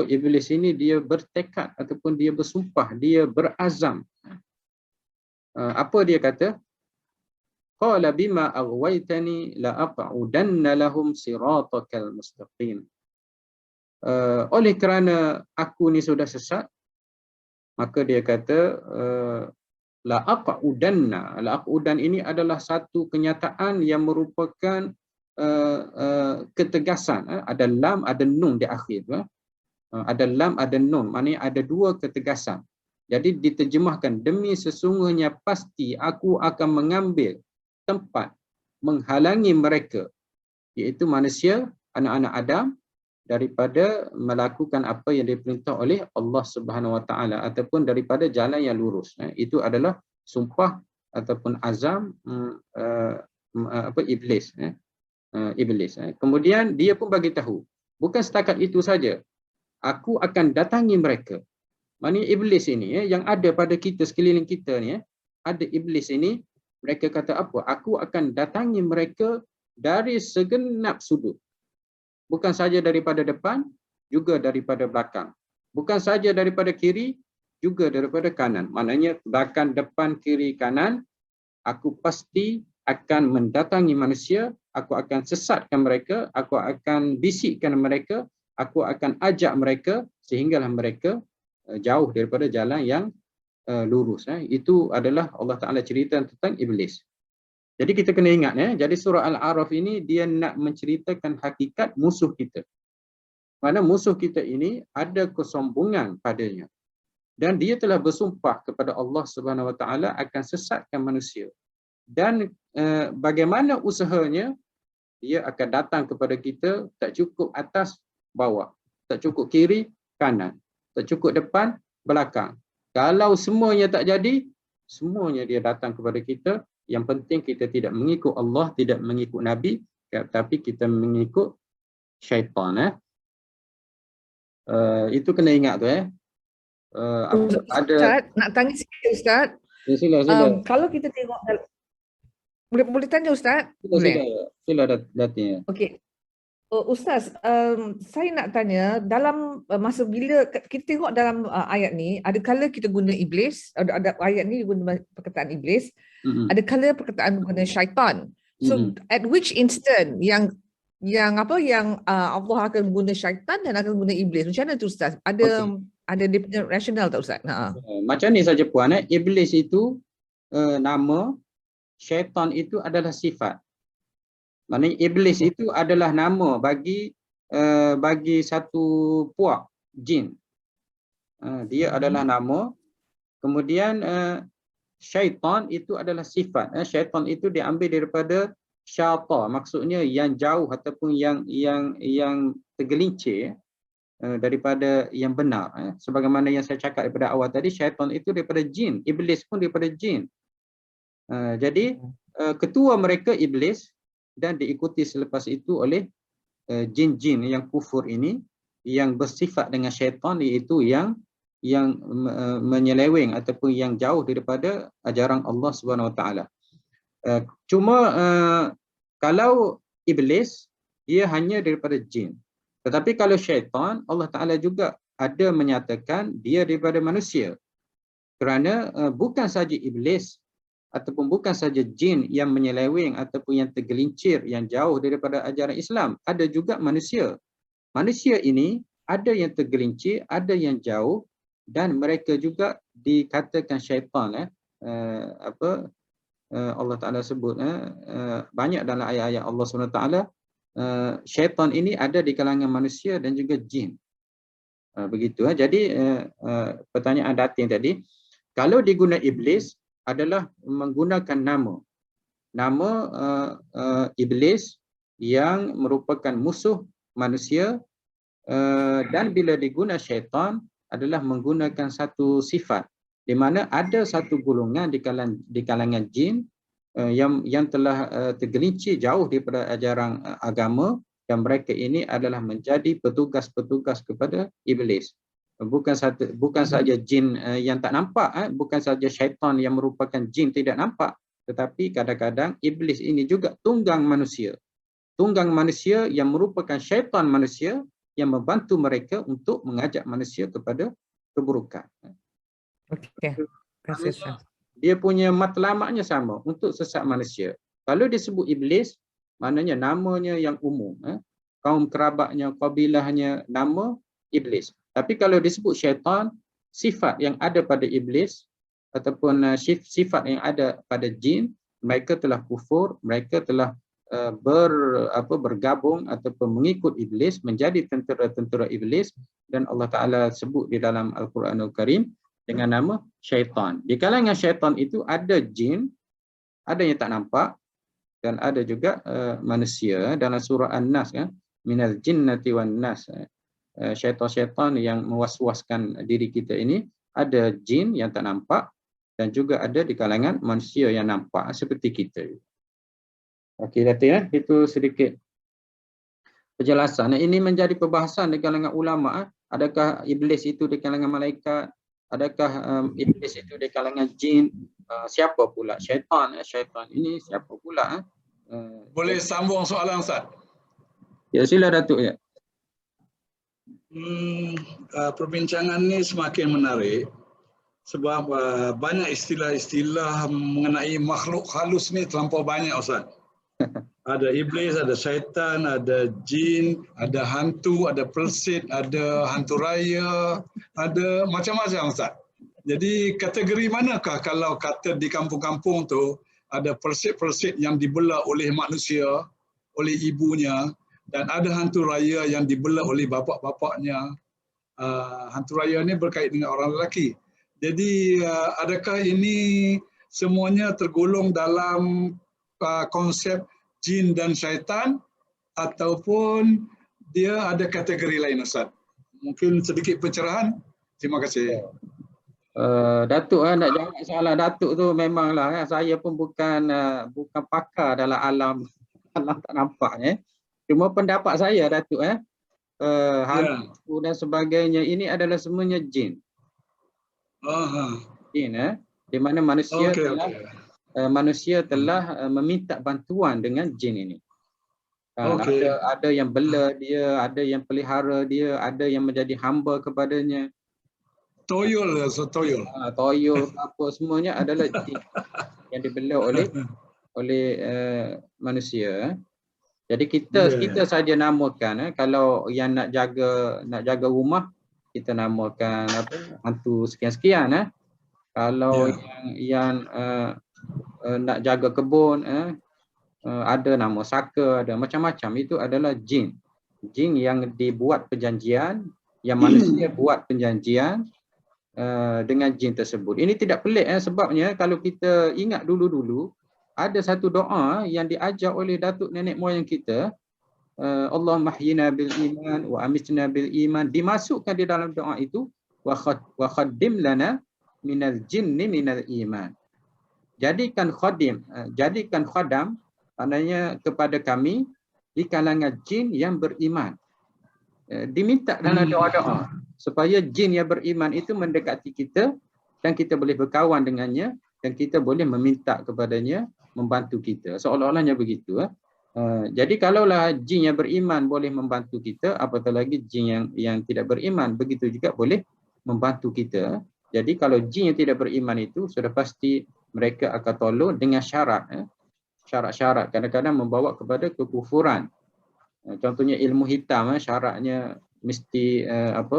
iblis ini dia bertekad ataupun dia bersumpah, dia berazam. Apa dia kata? Qala bima aghwaytani la aq'udanna lahum siratakal mustaqim. Oleh kerana aku ni sudah sesat, maka dia kata la aq'udanna. La aq'udan ini adalah satu kenyataan yang merupakan ketegasan. Ada lam, ada nun di akhir. Ada lam, ada nun. Maknanya ada dua ketegasan. Jadi diterjemahkan, demi sesungguhnya pasti aku akan mengambil tempat menghalangi mereka, iaitu manusia, anak-anak Adam, daripada melakukan apa yang diperintah oleh Allah Subhanahu Wa Taala ataupun daripada jalan yang lurus. Itu adalah sumpah ataupun azam iblis. Iblis. Kemudian dia pun bagi tahu, bukan setakat itu saja, aku akan datangi mereka. Maknanya iblis ini yang ada pada kita sekeliling kita ni, ada iblis ini, mereka kata apa? Aku akan datangi mereka dari segenap sudut. Bukan saja daripada depan, juga daripada belakang. Bukan saja daripada kiri, juga daripada kanan. Maknanya belakang, depan, kiri, kanan, aku pasti akan mendatangi manusia, aku akan sesatkan mereka, aku akan bisikkan mereka, aku akan ajak mereka sehinggalah mereka jauh daripada jalan yang lurus. Itu adalah Allah Ta'ala cerita tentang iblis. Jadi kita kena ingat, jadi surah Al-A'raf ini dia nak menceritakan hakikat musuh kita. Mana musuh kita ini ada kesombongan padanya. Dan dia telah bersumpah kepada Allah Subhanahu Wa Ta'ala akan sesatkan manusia. Dan bagaimana usahanya, dia akan datang kepada kita tak cukup atas bawah, tak cukup kiri kanan, tak cukup depan belakang. Kalau semuanya tak jadi, semuanya dia datang kepada kita. Yang penting kita tidak mengikut Allah, tidak mengikut Nabi, tapi kita mengikut syaitan. Itu kena ingat tu. Ustaz, nak tanya sikit Ustaz. Sila. Kalau kita tengok, boleh tanya Ustaz? Sila datanya. Okey. Ustaz, saya nak tanya, dalam masa bila kita tengok dalam ayat ni, ada kala kita guna iblis, ada ayat ni guna perkataan iblis, ada kala perkataan guna syaitan. So at which instant yang Allah akan guna syaitan dan akan guna iblis? Macam mana tu Ustaz? Ada Ada dia punya rasional tak Ustaz? Macam ni saja puan, iblis itu nama, syaitan itu adalah sifat. Maknanya iblis itu adalah nama bagi satu puak jin. Dia adalah nama. Kemudian syaitan itu adalah sifat. Syaitan itu diambil daripada syata, maksudnya yang jauh ataupun yang tergelincir daripada yang benar. Sebagaimana yang saya cakap daripada awal tadi, syaitan itu daripada jin, iblis pun daripada jin. Jadi ketua mereka iblis dan diikuti selepas itu oleh jin-jin yang kufur ini, yang bersifat dengan syaitan, iaitu yang menyeleweng ataupun yang jauh daripada ajaran Allah Subhanahu Wa Taala. Cuma kalau iblis dia hanya daripada jin. Tetapi kalau syaitan, Allah Taala juga ada menyatakan dia daripada manusia. Kerana bukan saja iblis ataupun bukan saja jin yang menyeleweng ataupun yang tergelincir, yang jauh daripada ajaran Islam, ada juga manusia. Manusia ini ada yang tergelincir, ada yang jauh, dan mereka juga dikatakan syaitan. Allah Ta'ala sebut banyak dalam ayat-ayat Allah SWT, syaitan ini ada di kalangan manusia dan juga jin. Begitu. Jadi pertanyaan dating tadi, kalau diguna iblis adalah menggunakan nama iblis yang merupakan musuh manusia, dan bila diguna syaitan adalah menggunakan satu sifat, di mana ada satu golongan di kalangan jin yang telah tergelincir jauh daripada ajaran agama, dan mereka ini adalah menjadi petugas-petugas kepada iblis. Bukan saja jin yang tak nampak, bukan saja syaitan yang merupakan jin tidak nampak, tetapi kadang-kadang iblis ini juga tunggang manusia yang merupakan syaitan manusia, yang membantu mereka untuk mengajak manusia kepada keburukan. Okey. Terima kasih. Dia punya matlamatnya sama, untuk sesat manusia. Kalau disebut iblis, maknanya namanya yang umum. Kaum kerabatnya, kabilahnya, nama iblis. Tapi kalau disebut syaitan, sifat yang ada pada iblis ataupun sifat yang ada pada jin, mereka telah kufur, mereka telah bergabung ataupun mengikut iblis, menjadi tentera-tentera iblis, dan Allah Ta'ala sebut di dalam Al-Quranul Karim dengan nama syaitan. Di kalangan syaitan itu ada jin, ada yang tak nampak, dan ada juga manusia. Dalam surah An-Nas, minal jinnati wan nas, syaitan-syaitan yang mewas-waskan diri kita ini, ada jin yang tak nampak, dan juga ada di kalangan manusia yang nampak seperti kita. Okey, Datuk, itu sedikit penjelasan. Ini menjadi perbahasan di kalangan ulama. Adakah iblis itu di kalangan malaikat? Adakah iblis itu di kalangan jin? Siapa pula syaitan? Syaitan ini siapa pula? Boleh sambung soalan Ustaz? Ya, sila Datuk ya. Perbincangan ni semakin menarik sebab banyak istilah-istilah mengenai makhluk halus ni terlampau banyak Ustaz. Ada iblis, ada syaitan, ada jin, ada hantu, ada pelsit, ada hantu raya, ada macam-macam Ustaz. Jadi kategori manakah kalau kata di kampung-kampung tu ada pelsit-pelsit yang dibelah oleh manusia, oleh ibunya, dan ada hantu raya yang dibelah oleh bapa-bapaknya. Hantu raya ni berkait dengan orang lelaki. Jadi adakah ini semuanya tergolong dalam konsep jin dan syaitan, ataupun dia ada kategori lain Ustaz? Mungkin sedikit pencerahan. Terima kasih. Datuk nak jawab soalan Datuk tu, memanglah saya pun bukan pakar dalam alam tak nampak. Cuma pendapat saya Datuk, hantu dan sebagainya ini adalah semuanya jin. Jin, di mana manusia telah meminta bantuan dengan jin ini. Ada yang bela dia, ada yang pelihara dia, ada yang menjadi hamba kepadanya. Toyol Apa semuanya adalah jin yang dibela oleh manusia. Jadi kita saja namakan, kalau yang nak jaga rumah, kita namakan apa, hantu sekian-sekian. Kalau yang nak jaga kebun, ada nama saka, ada macam-macam. Itu adalah jin. Jin yang dibuat perjanjian, yang manusia buat perjanjian dengan jin tersebut. Ini tidak pelik sebabnya kalau kita ingat dulu-dulu ada satu doa yang diajar oleh datuk nenek moyang kita, Allahumma ahyina bil iman wa amitna bil iman, dimasukkan di dalam doa itu wa khaddim lana minal jinni minal iman. Jadikan khadim, jadikan khadam, maknanya kepada kami di kalangan jin yang beriman. Diminta dalam doa-doa supaya jin yang beriman itu mendekati kita dan kita boleh berkawan dengannya dan kita boleh meminta kepadanya membantu kita. Seolah-olahnya begitu. Jadi kalaulah jin yang beriman boleh membantu kita, apatah lagi jin yang tidak beriman begitu juga boleh membantu kita. Jadi kalau jin yang tidak beriman itu sudah pasti mereka akan tolong dengan syarat. Syarat-syarat kadang-kadang membawa kepada kekufuran. Contohnya ilmu hitam, syaratnya mesti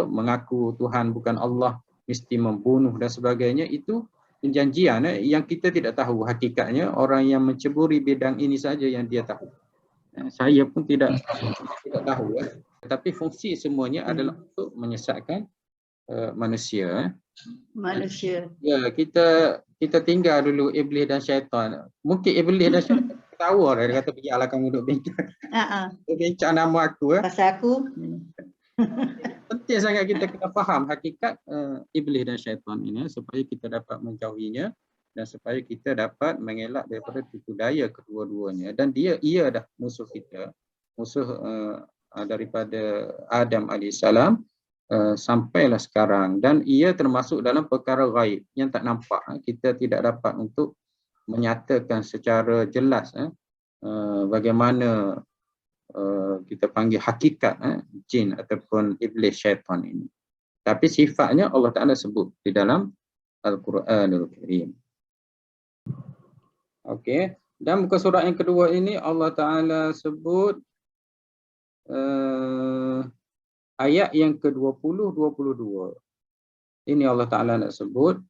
mengaku Tuhan bukan Allah, mesti membunuh dan sebagainya. Itu perjanjian yang kita tidak tahu hakikatnya. Orang yang menceburi bidang ini saja yang dia tahu. Saya pun tidak tahu. Tetapi fungsi semuanya adalah untuk menyesatkan manusia. Ya, kita tinggal dulu iblis dan syaitan. Mungkin iblis dan syaitan ketawa dia kata pergilah kamu duduk bincang. Bincang nama aku. Pasal aku. Penting sangat kita kena faham hakikat iblis dan syaitan ini supaya kita dapat menjauhinya dan supaya kita dapat mengelak daripada tipu daya kedua-duanya. Dan ia dah musuh kita, musuh daripada Adam alaihissalam sampailah sekarang, dan ia termasuk dalam perkara gaib yang tak nampak. Kita tidak dapat untuk menyatakan secara jelas bagaimana kita panggil hakikat jin ataupun iblis syaitan ini. Tapi sifatnya Allah Ta'ala sebut di dalam Al-Quranul Karim. Okey, dan muka surat yang kedua ini Allah Ta'ala sebut ayat yang ke-20, 22. Ini Allah Ta'ala nak sebut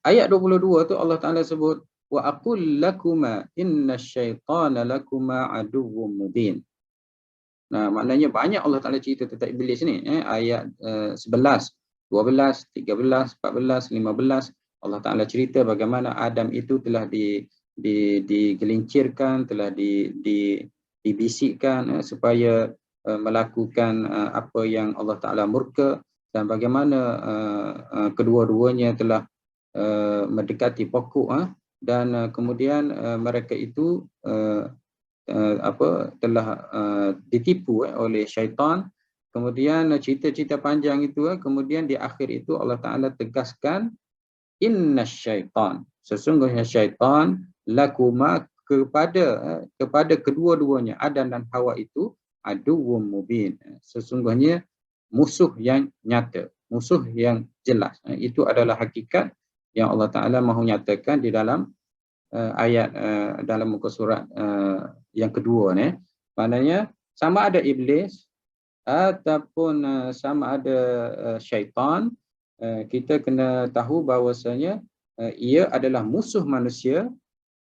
ayat 22 tu Allah Ta'ala sebut wa aqul lakuma innasyaitana lakuma aduwwum mubin. Nah, maknanya banyak Allah Ta'ala cerita tentang iblis ni. Ayat 11, 12, 13, 14, 15 Allah Ta'ala cerita bagaimana Adam itu telah digelincirkan, telah dibisikkan supaya melakukan apa yang Allah Ta'ala murka, dan bagaimana kedua-duanya telah mendekati pokok dan kemudian mereka itu telah ditipu oleh syaitan. Kemudian cerita-cerita panjang itu kemudian di akhir itu Allah Ta'ala tegaskan innasyaitan, sesungguhnya syaitan lakuma kepada kedua-duanya Adam dan Hawa itu aduwwum mubin, sesungguhnya musuh yang nyata, musuh yang jelas. Itu adalah hakikat yang Allah Ta'ala mahu nyatakan di dalam ayat dalam muka surat yang kedua ni. Maknanya sama ada iblis ataupun sama ada syaitan, kita kena tahu bahawasanya ia adalah musuh manusia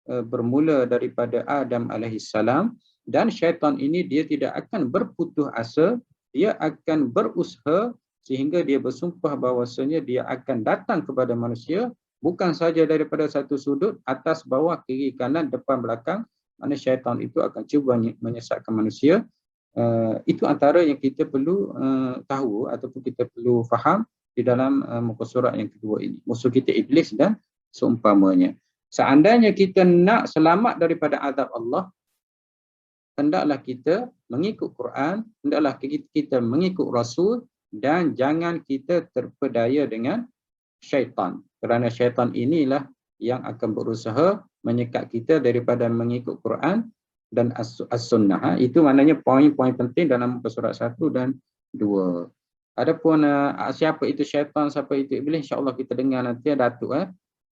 bermula daripada Adam alaihissalam, dan syaitan ini dia tidak akan berputus asa, dia akan berusaha sehingga dia bersumpah bahawasanya dia akan datang kepada manusia bukan saja daripada satu sudut, atas, bawah, kiri, kanan, depan, belakang. Mana syaitan itu akan cuba menyesatkan manusia. Itu antara yang kita perlu tahu ataupun kita perlu faham di dalam muka surat yang kedua ini. Musuh kita iblis dan seumpamanya. Seandainya kita nak selamat daripada azab Allah, hendaklah kita mengikut Quran, hendaklah kita mengikut Rasul, dan jangan kita terpedaya dengan syaitan. Kerana syaitan inilah yang akan berusaha menyekat kita daripada mengikut Quran dan as-sunnah. Itu maknanya poin-poin penting dalam muka surat 1 dan 2. Adapun siapa itu syaitan, siapa itu iblis, insya-Allah kita dengar nanti Datuk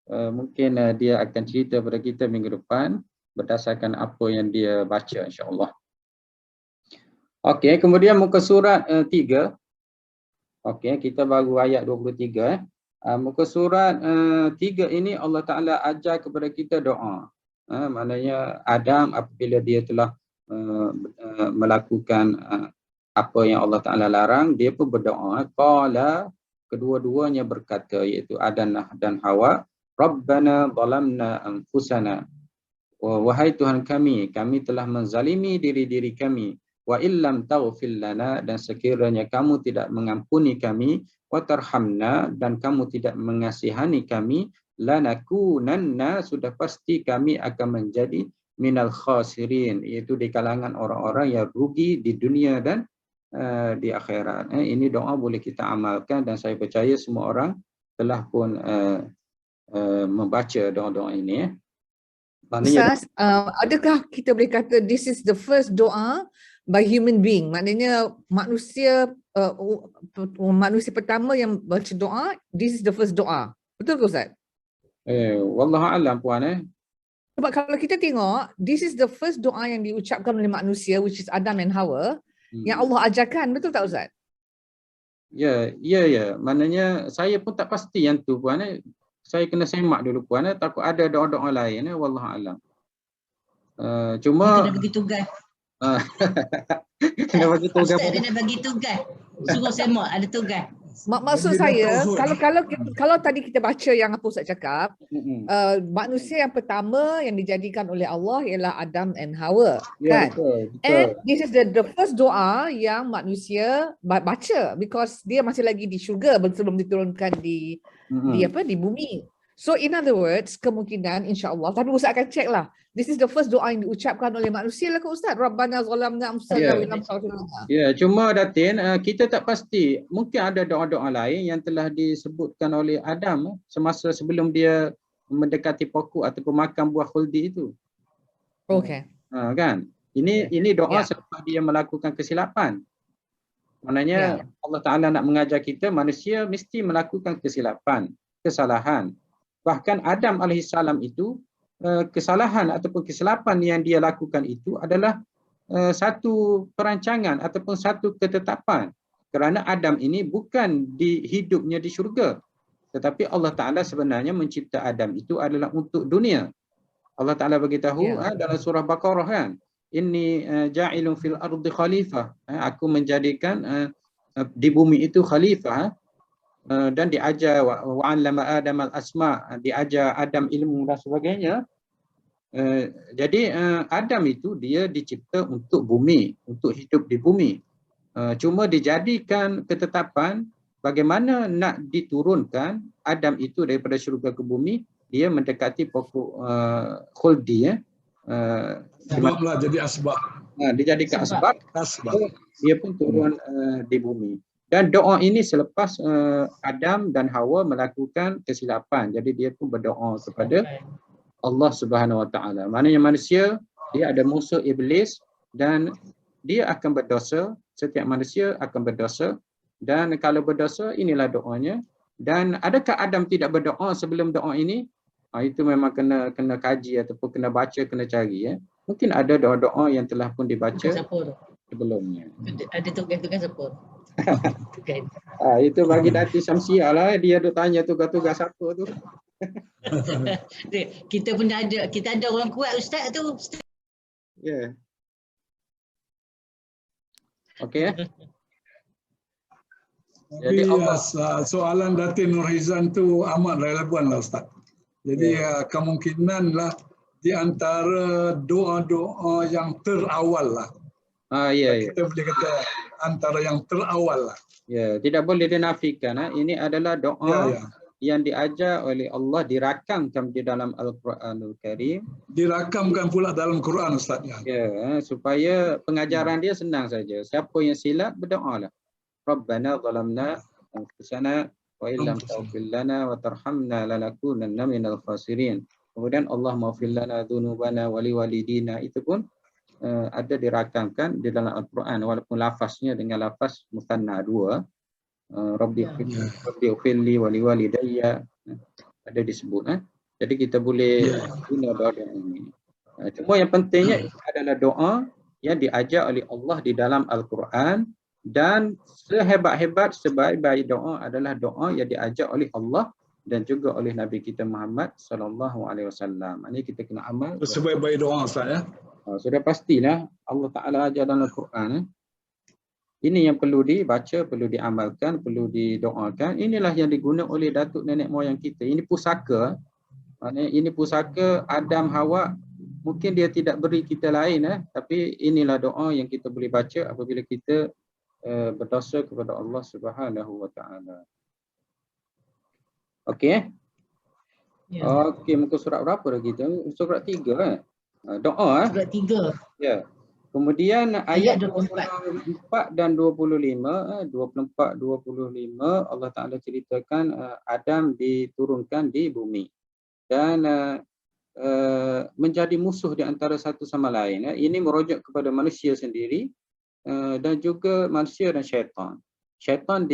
mungkin dia akan cerita kepada kita minggu depan berdasarkan apa yang dia baca, insya-Allah. Okey, kemudian muka surat 3. Okey, kita baru ayat 23. Muka surat 3 ini Allah Ta'ala ajar kepada kita doa. Maknanya Adam apabila dia telah melakukan apa yang Allah Ta'ala larang, dia pun berdoa. Qala, kedua-duanya berkata, iaitu Adam dan Hawa, Rabbana zalamna anfusana. Wahai Tuhan kami telah menzalimi diri-diri kami. Wa illam taghfir lana, dan sekiranya kamu tidak mengampuni kami, wa tarhamna, dan kamu tidak mengasihani kami, lanakunanna, sudah pasti kami akan menjadi minal khasirin, iaitu di kalangan orang-orang yang rugi di dunia dan di akhirat. Ini doa boleh kita amalkan dan saya percaya semua orang telah pun membaca doa-doa ini. Ustaz, adakah kita boleh kata this is the first doa by human being? Maknanya manusia manusia pertama yang baca doa, this is the first doa. Betul ke Ustaz? Wallahu a'lam puan. Sebab kalau kita tengok, this is the first doa yang diucapkan oleh manusia, which is Adam and Hawa, yang Allah ajarkan. Betul tak Ustaz? Ya. Maknanya saya pun tak pasti yang tu puan. Saya kena semak dulu puan, takut ada doa-doa lain, wallahu a'lam. Cuma kena bagi tugas. Kena bagi tugas. Ustaz kena bagi tugas. Suruh semak, ada tugas. Maksud saya, kalau tadi kita baca yang apa Ustaz cakap, manusia yang pertama yang dijadikan oleh Allah ialah Adam and Hawa, kan? Betul. And this is the first doa yang manusia baca because dia masih lagi di syurga sebelum diturunkan di bumi. So in other words, kemungkinan insya-Allah, tapi Ustaz akan check lah. This is the first doa yang diucapkan oleh manusia lah ke Ustaz? Rabbana zalamna anfusana wa lam taghfir lana. Cuma Datin, kita tak pasti. Mungkin ada doa-doa lain yang telah disebutkan oleh Adam semasa sebelum dia mendekati pokok ataupun makan buah khuldi itu. Okay. Kan? Ini doa selepas dia melakukan kesilapan. Maknanya Allah Ta'ala nak mengajar kita, manusia mesti melakukan kesilapan, kesalahan. Bahkan Adam alaihissalam itu, kesalahan ataupun kesilapan yang dia lakukan itu adalah satu perancangan ataupun satu ketetapan. Kerana Adam ini bukan hidupnya di syurga. Tetapi Allah Ta'ala sebenarnya mencipta Adam itu adalah untuk dunia. Allah Ta'ala beritahu dalam surah Baqarah kan, Inni ja'ilun fil ardi khalifah. Aku menjadikan di bumi itu khalifah. Dan diajar wa'allama Adam al-asma, diajar Adam ilmu dan sebagainya. Jadi Adam itu dia dicipta untuk bumi, untuk hidup di bumi. Cuma dijadikan ketetapan bagaimana nak diturunkan Adam itu daripada syurga ke bumi, dia mendekati pokok khuldi. Sebablah jadi asbab. Dijadikan asbab. Dia pun turun di bumi. Dan doa ini selepas Adam dan Hawa melakukan kesilapan. Jadi dia pun berdoa kepada Allah Subhanahu Wa Taala. Maknanya manusia dia ada musuh iblis dan dia akan berdosa. Setiap manusia akan berdosa. Dan kalau berdosa, inilah doanya. Dan adakah Adam tidak berdoa sebelum doa ini? Itu memang kena kaji ataupun kena baca, kena cari. Mungkin ada doa-doa yang telah pun dibaca sebelumnya. Ada tugas-tugas apa? Itu bagi Datin Syamsiah lah. Dia duk tanya tugas-tugas apa tu. Kita pun ada, kita ada orang kuat Ustaz tu. Ya. Okey. Jadi soalan Datin Nurhizan tu amat relevan lah Ustaz. Jadi kemungkinan lah di antara doa-doa yang terawal lah. Kita boleh kata antara yang terawal lah. Tidak boleh dinafikan. Ini adalah doa yang diajar oleh Allah, dirakamkan di dalam Al-Quranul Karim. Dirakamkan pula dalam Quran Ustaz. Supaya pengajaran dia senang saja. Siapa yang silap berdoalah. Rabbana zalamna anfusana wa illam taghfir lana wa tarhamna lanakunanna minal khasirin. Kemudian Allah maghfir lana dzunubana wa liwalidina, itu pun ada dirakamkan di dalam Al-Quran walaupun lafaznya dengan lafaz musanna dua. Rabbi ighfirli wa liwalidayya ada disebut. Jadi kita boleh guna doa ini. Cuma yang pentingnya adalah doa yang diajar oleh Allah di dalam Al-Quran, dan sehebat-hebat sebaik-baik doa adalah doa yang diajar oleh Allah dan juga oleh Nabi kita Muhammad sallallahu alaihi wasallam. Ini kita kena amal. Sebaik-baik doa Ustaz ya. Sudah pastilah Allah Taala ajar dalam Al-Quran. Ini yang perlu dibaca, perlu diamalkan, perlu didoakan. Inilah yang digunakan oleh datuk nenek moyang kita. Ini pusaka. Ini pusaka Adam Hawa. Mungkin dia tidak beri kita lain, tapi inilah doa yang kita boleh baca apabila kita berdosa kepada Allah Subhanahu wa taala. Okey. Ya. Okey, muka surat berapa dah kita? Surat 3 doa. Surat 3. Ya. Kemudian ayat 24. 24 dan 25, 24 25 Allah Taala ceritakan Adam diturunkan di bumi dan menjadi musuh di antara satu sama lain. Ini merujuk kepada manusia sendiri dan juga manusia dan syaitan. Syaitan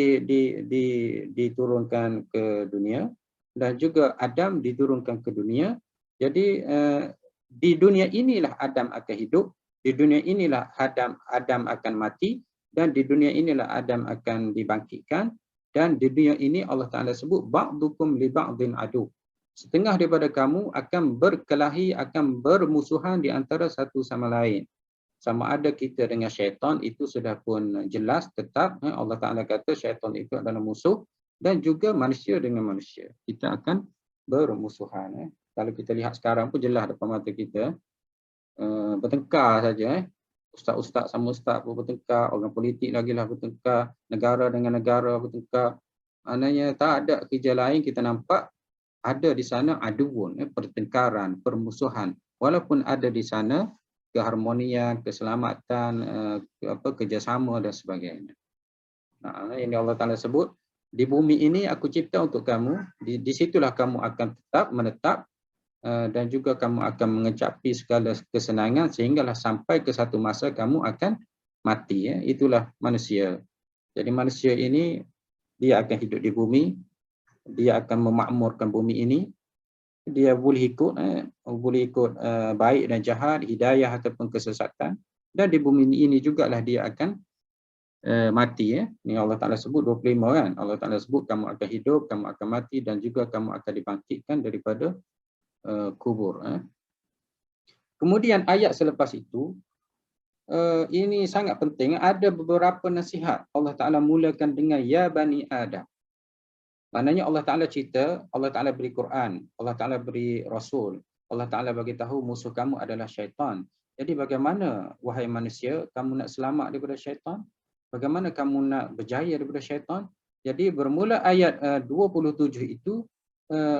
diturunkan ke dunia dan juga Adam diturunkan ke dunia. Jadi di dunia inilah Adam akan hidup, di dunia inilah Adam akan mati, dan di dunia inilah Adam akan dibangkitkan, dan di dunia ini Allah Taala sebut ba'dukum li ba'din adu. Setengah daripada kamu akan berkelahi, akan bermusuhan di antara satu sama lain. Sama ada kita dengan syaitan itu sudah pun jelas, tetap Allah Ta'ala kata syaitan itu adalah musuh, dan juga manusia dengan manusia. Kita akan bermusuhan. Kalau kita lihat sekarang pun jelas depan mata kita, bertengkar saja. Ustaz-ustaz sama ustaz pun bertengkar, orang politik lagi lah bertengkar, negara dengan negara bertengkar. Maknanya tak ada kerja lain kita nampak ada di sana aduun, pertengkaran, permusuhan. Walaupun ada di sana keharmonian, keselamatan, kerjasama dan sebagainya. Nah, ini Allah Taala sebut, di bumi ini aku cipta untuk kamu, di situlah kamu akan tetap menetap, dan juga kamu akan mengecapi segala kesenangan sehinggalah sampai ke satu masa kamu akan mati. Itulah manusia. Jadi manusia ini dia akan hidup di bumi, dia akan memakmurkan bumi ini. Dia boleh ikut baik dan jahat, hidayah ataupun kesesatan, dan di bumi ini jugalah dia akan mati. Ini Allah Taala sebut 25 kan. Allah Taala sebut kamu akan hidup, kamu akan mati, dan juga kamu akan dibangkitkan daripada kubur. Kemudian ayat selepas itu, ini sangat penting, ada beberapa nasihat. Allah Taala mulakan dengan ya bani Adam. Maknanya Allah Ta'ala cerita, Allah Ta'ala beri Quran, Allah Ta'ala beri Rasul, Allah Ta'ala bagi tahu musuh kamu adalah syaitan. Jadi bagaimana, wahai manusia, kamu nak selamat daripada syaitan? Bagaimana kamu nak berjaya daripada syaitan? Jadi bermula ayat 27 itu,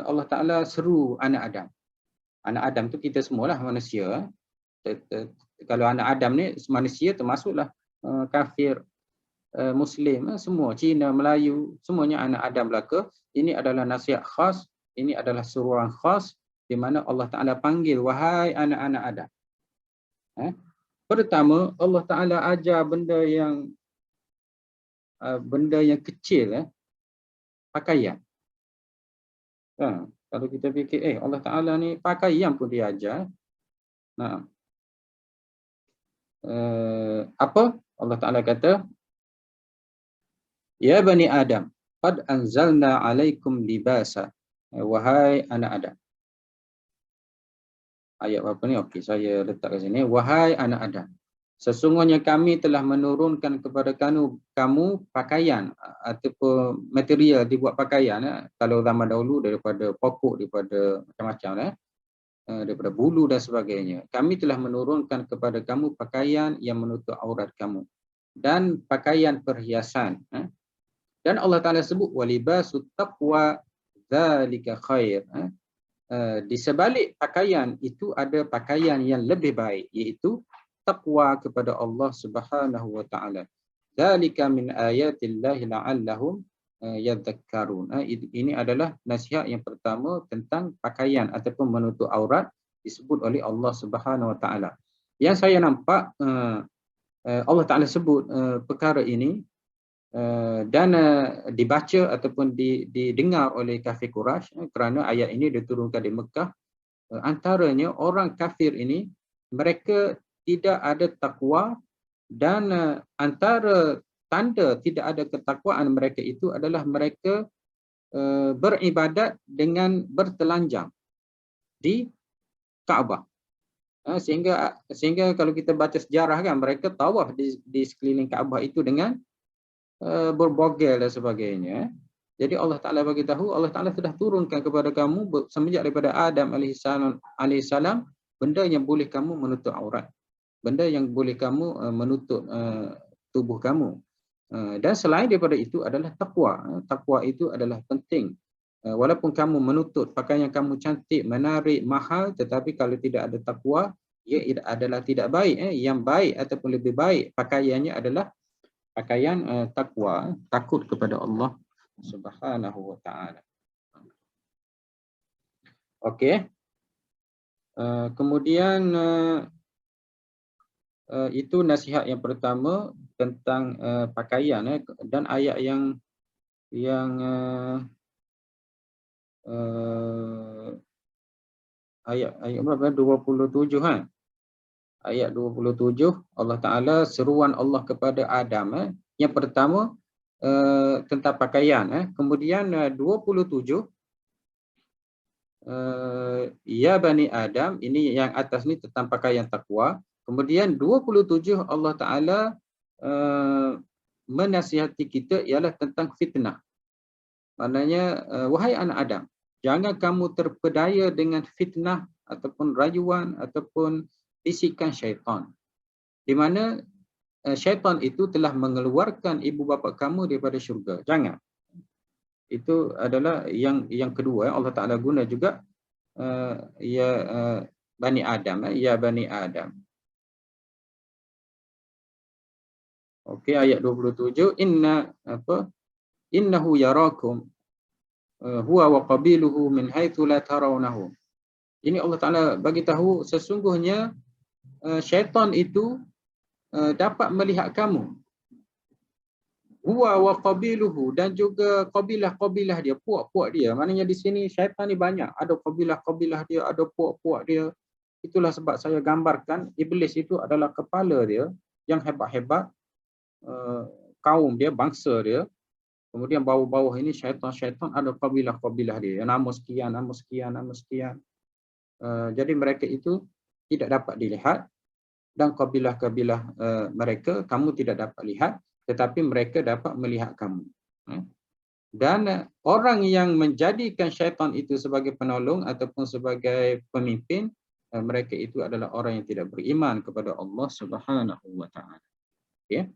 Allah Ta'ala seru anak Adam. Anak Adam tu kita semualah manusia. Kalau anak Adam ni manusia termasuklah kafir, Muslim, semua Cina, Melayu, semuanya anak Adam belaka. Ini adalah nasihat khas, ini adalah suruhan khas di mana Allah Taala panggil wahai anak-anak Adam. Pertama, Allah Taala ajar benda yang kecil, pakaian. Kalau kita fikir Allah Taala ni pakaian pun dia ajar. Nah, apa Allah Taala kata, ya bani Adam, qad anzalna alaikum libasa. Wahai anak Adam. Ayat apa ni? Okey, saya letak kat sini. Wahai anak Adam, sesungguhnya kami telah menurunkan kepada kamu pakaian ataupun material dibuat pakaian. Kalau zaman dahulu daripada pokok, daripada macam-macam, daripada bulu dan sebagainya. Kami telah menurunkan kepada kamu pakaian yang menutup aurat kamu dan pakaian perhiasan. Dan Allah Ta'ala sebut walibasut taqwa dzalika khair. Di sebalik pakaian itu ada pakaian yang lebih baik, iaitu taqwa kepada Allah Subhanahu wa Ta'ala. Dzalika min ayatillahi la'allahum yadhakkarun. Ini adalah nasihat yang pertama tentang pakaian ataupun menutup aurat disebut oleh Allah Subhanahu wa Ta'ala. Yang saya nampak Allah Ta'ala sebut perkara ini dan dibaca ataupun didengar oleh kafir Quraisy kerana ayat ini diturunkan di Mekah. Antaranya orang kafir ini, mereka tidak ada takwa, dan antara tanda tidak ada ketakwaan mereka itu adalah mereka beribadat dengan bertelanjang di Kaabah. Sehingga kalau kita baca sejarah kan, mereka tawaf di sekeliling Kaabah itu dengan berbogel dan sebagainya. Jadi Allah Ta'ala bagi tahu, Allah Ta'ala sudah turunkan kepada kamu semenjak daripada Adam alaihissalam benda yang boleh kamu menutup aurat, benda yang boleh kamu menutup tubuh kamu. Dan selain daripada itu adalah takwa. Takwa itu adalah penting. Walaupun kamu menutup pakaian kamu cantik, menarik, mahal, tetapi kalau tidak ada takwa, ia adalah tidak baik. Yang baik ataupun lebih baik pakaiannya adalah pakaian takwa, takut kepada Allah Subhanahu wa taala. Okey. Kemudian itu nasihat yang pertama tentang pakaian, dan ayat yang ayat berapa? 27 kan? Ayat 27 Allah Taala seruan Allah kepada Adam. Yang pertama tentang pakaian. Kemudian 27 ya Bani Adam, ini yang atas ni tentang pakaian takwa. Kemudian 27 Allah Taala menasihati kita ialah tentang fitnah. Maknanya wahai anak Adam, jangan kamu terpedaya dengan fitnah ataupun rayuan ataupun bisikan syaitan, di mana syaitan itu telah mengeluarkan ibu bapa kamu daripada syurga. Jangan. Itu adalah yang kedua. Allah Ta'ala guna juga Bani Adam, ya Bani Adam. Okey, ayat 27, innahu yarakum huwa wa qabiluhu min haitsu la tarawnahum. Ini Allah Ta'ala bagi tahu sesungguhnya syaitan itu dapat melihat kamu. Huwa wa qabiluhu, dan juga kabilah-kabilah dia, puak-puak dia. Maknanya di sini syaitan ni banyak. Ada kabilah-kabilah dia, ada puak-puak dia. Itulah sebab saya gambarkan iblis itu adalah kepala dia yang hebat-hebat, kaum dia, bangsa dia. Kemudian bawah-bawah ini syaitan ada kabilah-kabilah dia. Nama sekian, nama sekian, nama sekian. Jadi mereka itu tidak dapat dilihat, dan kabilah-kabilah mereka kamu tidak dapat lihat, tetapi mereka dapat melihat kamu. Dan orang yang menjadikan syaitan itu sebagai penolong ataupun sebagai pemimpin, mereka itu adalah orang yang tidak beriman kepada Allah Subhanahu wa taala. Okay?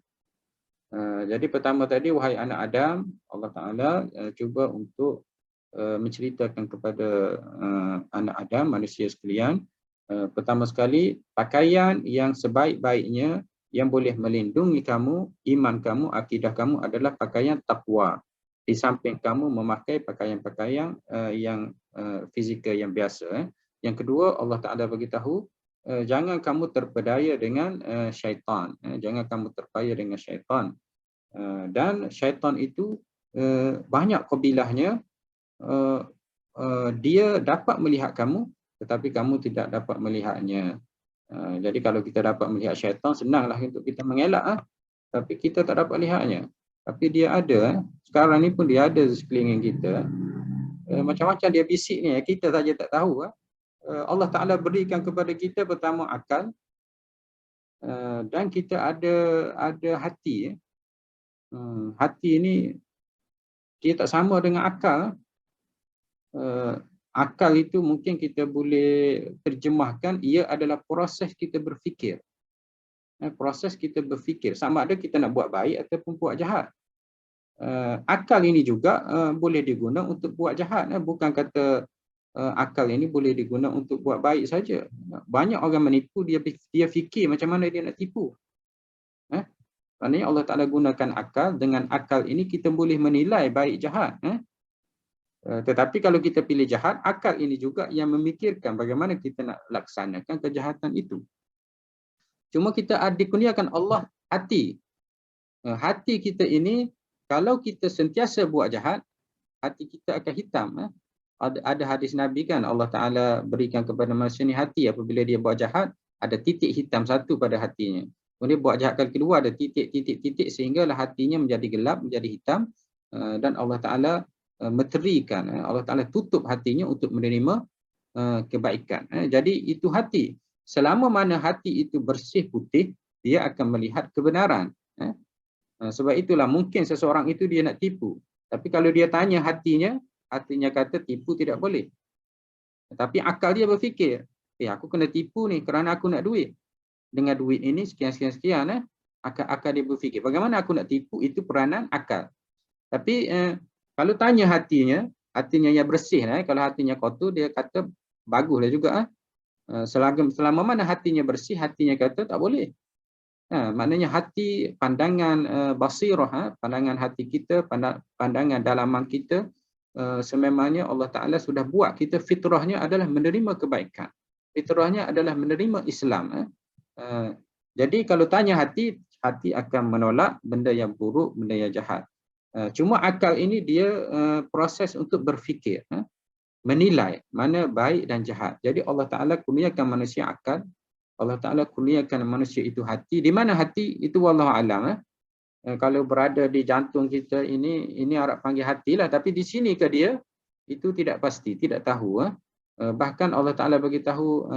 Jadi pertama tadi, wahai anak Adam, Allah Ta'ala cuba untuk menceritakan kepada anak Adam, manusia sekalian, pertama sekali, pakaian yang sebaik-baiknya yang boleh melindungi kamu, iman kamu, akidah kamu adalah pakaian takwa. Di samping kamu memakai pakaian-pakaian yang fizikal yang biasa. Yang kedua, Allah Ta'ala beritahu, jangan kamu terpedaya dengan syaitan. Jangan kamu terpedaya dengan syaitan. Dan syaitan itu banyak kabilahnya. Dia dapat melihat kamu, tetapi kamu tidak dapat melihatnya. Jadi kalau kita dapat melihat syaitan, senanglah untuk kita mengelak, tapi kita tak dapat lihatnya. Tapi dia ada, sekarang ni pun dia ada di sekeliling kita. Macam-macam dia bisik ni, kita saja tak tahu. Allah Ta'ala berikan kepada kita pertama akal, dan kita ada hati. Hati ini dia tak sama dengan akal. Akal itu mungkin kita boleh terjemahkan, ia adalah proses kita berfikir. Proses kita berfikir, sama ada kita nak buat baik ataupun buat jahat. Akal ini juga boleh diguna untuk buat jahat. Bukan kata akal ini boleh diguna untuk buat baik saja. Banyak orang menipu, dia fikir macam mana dia nak tipu. Maknanya Allah Ta'ala gunakan akal. Dengan akal ini kita boleh menilai baik jahat. Tetapi kalau kita pilih jahat, akal ini juga yang memikirkan bagaimana kita nak laksanakan kejahatan itu. Cuma kita dikurniakan Allah hati. Hati kita ini, kalau kita sentiasa buat jahat, hati kita akan hitam. Ada hadis Nabi kan, Allah Ta'ala berikan kepada manusia ni hati, apabila dia buat jahat, ada titik hitam satu pada hatinya. Kemudian buat jahat kali kedua ada titik sehinggalah hatinya menjadi gelap, menjadi hitam, dan Allah Ta'ala meterikan, Allah Ta'ala tutup hatinya untuk menerima kebaikan. Jadi itu hati. Selama mana hati itu bersih putih, dia akan melihat kebenaran. Sebab itulah mungkin seseorang itu dia nak tipu. Tapi kalau dia tanya hatinya kata tipu tidak boleh. Tapi akal dia berfikir, aku kena tipu ni kerana aku nak duit. Dengan duit ini sekian. Akal dia berfikir, bagaimana aku nak tipu, itu peranan akal. Tapi kalau tanya hatinya yang bersih, kalau hatinya kotor, dia kata baguslah juga. Selama mana hatinya bersih, hatinya kata tak boleh. Maknanya hati, pandangan basirah, pandangan hati kita, pandangan dalaman kita, sememangnya Allah Ta'ala sudah buat kita fitrahnya adalah menerima kebaikan. Fitrahnya adalah menerima Islam. Jadi kalau tanya hati akan menolak benda yang buruk, benda yang jahat. Cuma akal ini dia proses untuk berfikir, menilai mana baik dan jahat. Jadi Allah Ta'ala kurniakan manusia akal, Allah Ta'ala kurniakan manusia itu hati. Di mana hati itu wallahu alam. Kalau berada di jantung kita ini Arab panggil hati lah. Tapi di sini ke dia itu tidak pasti, tidak tahu. Bahkan Allah Ta'ala bagi tahu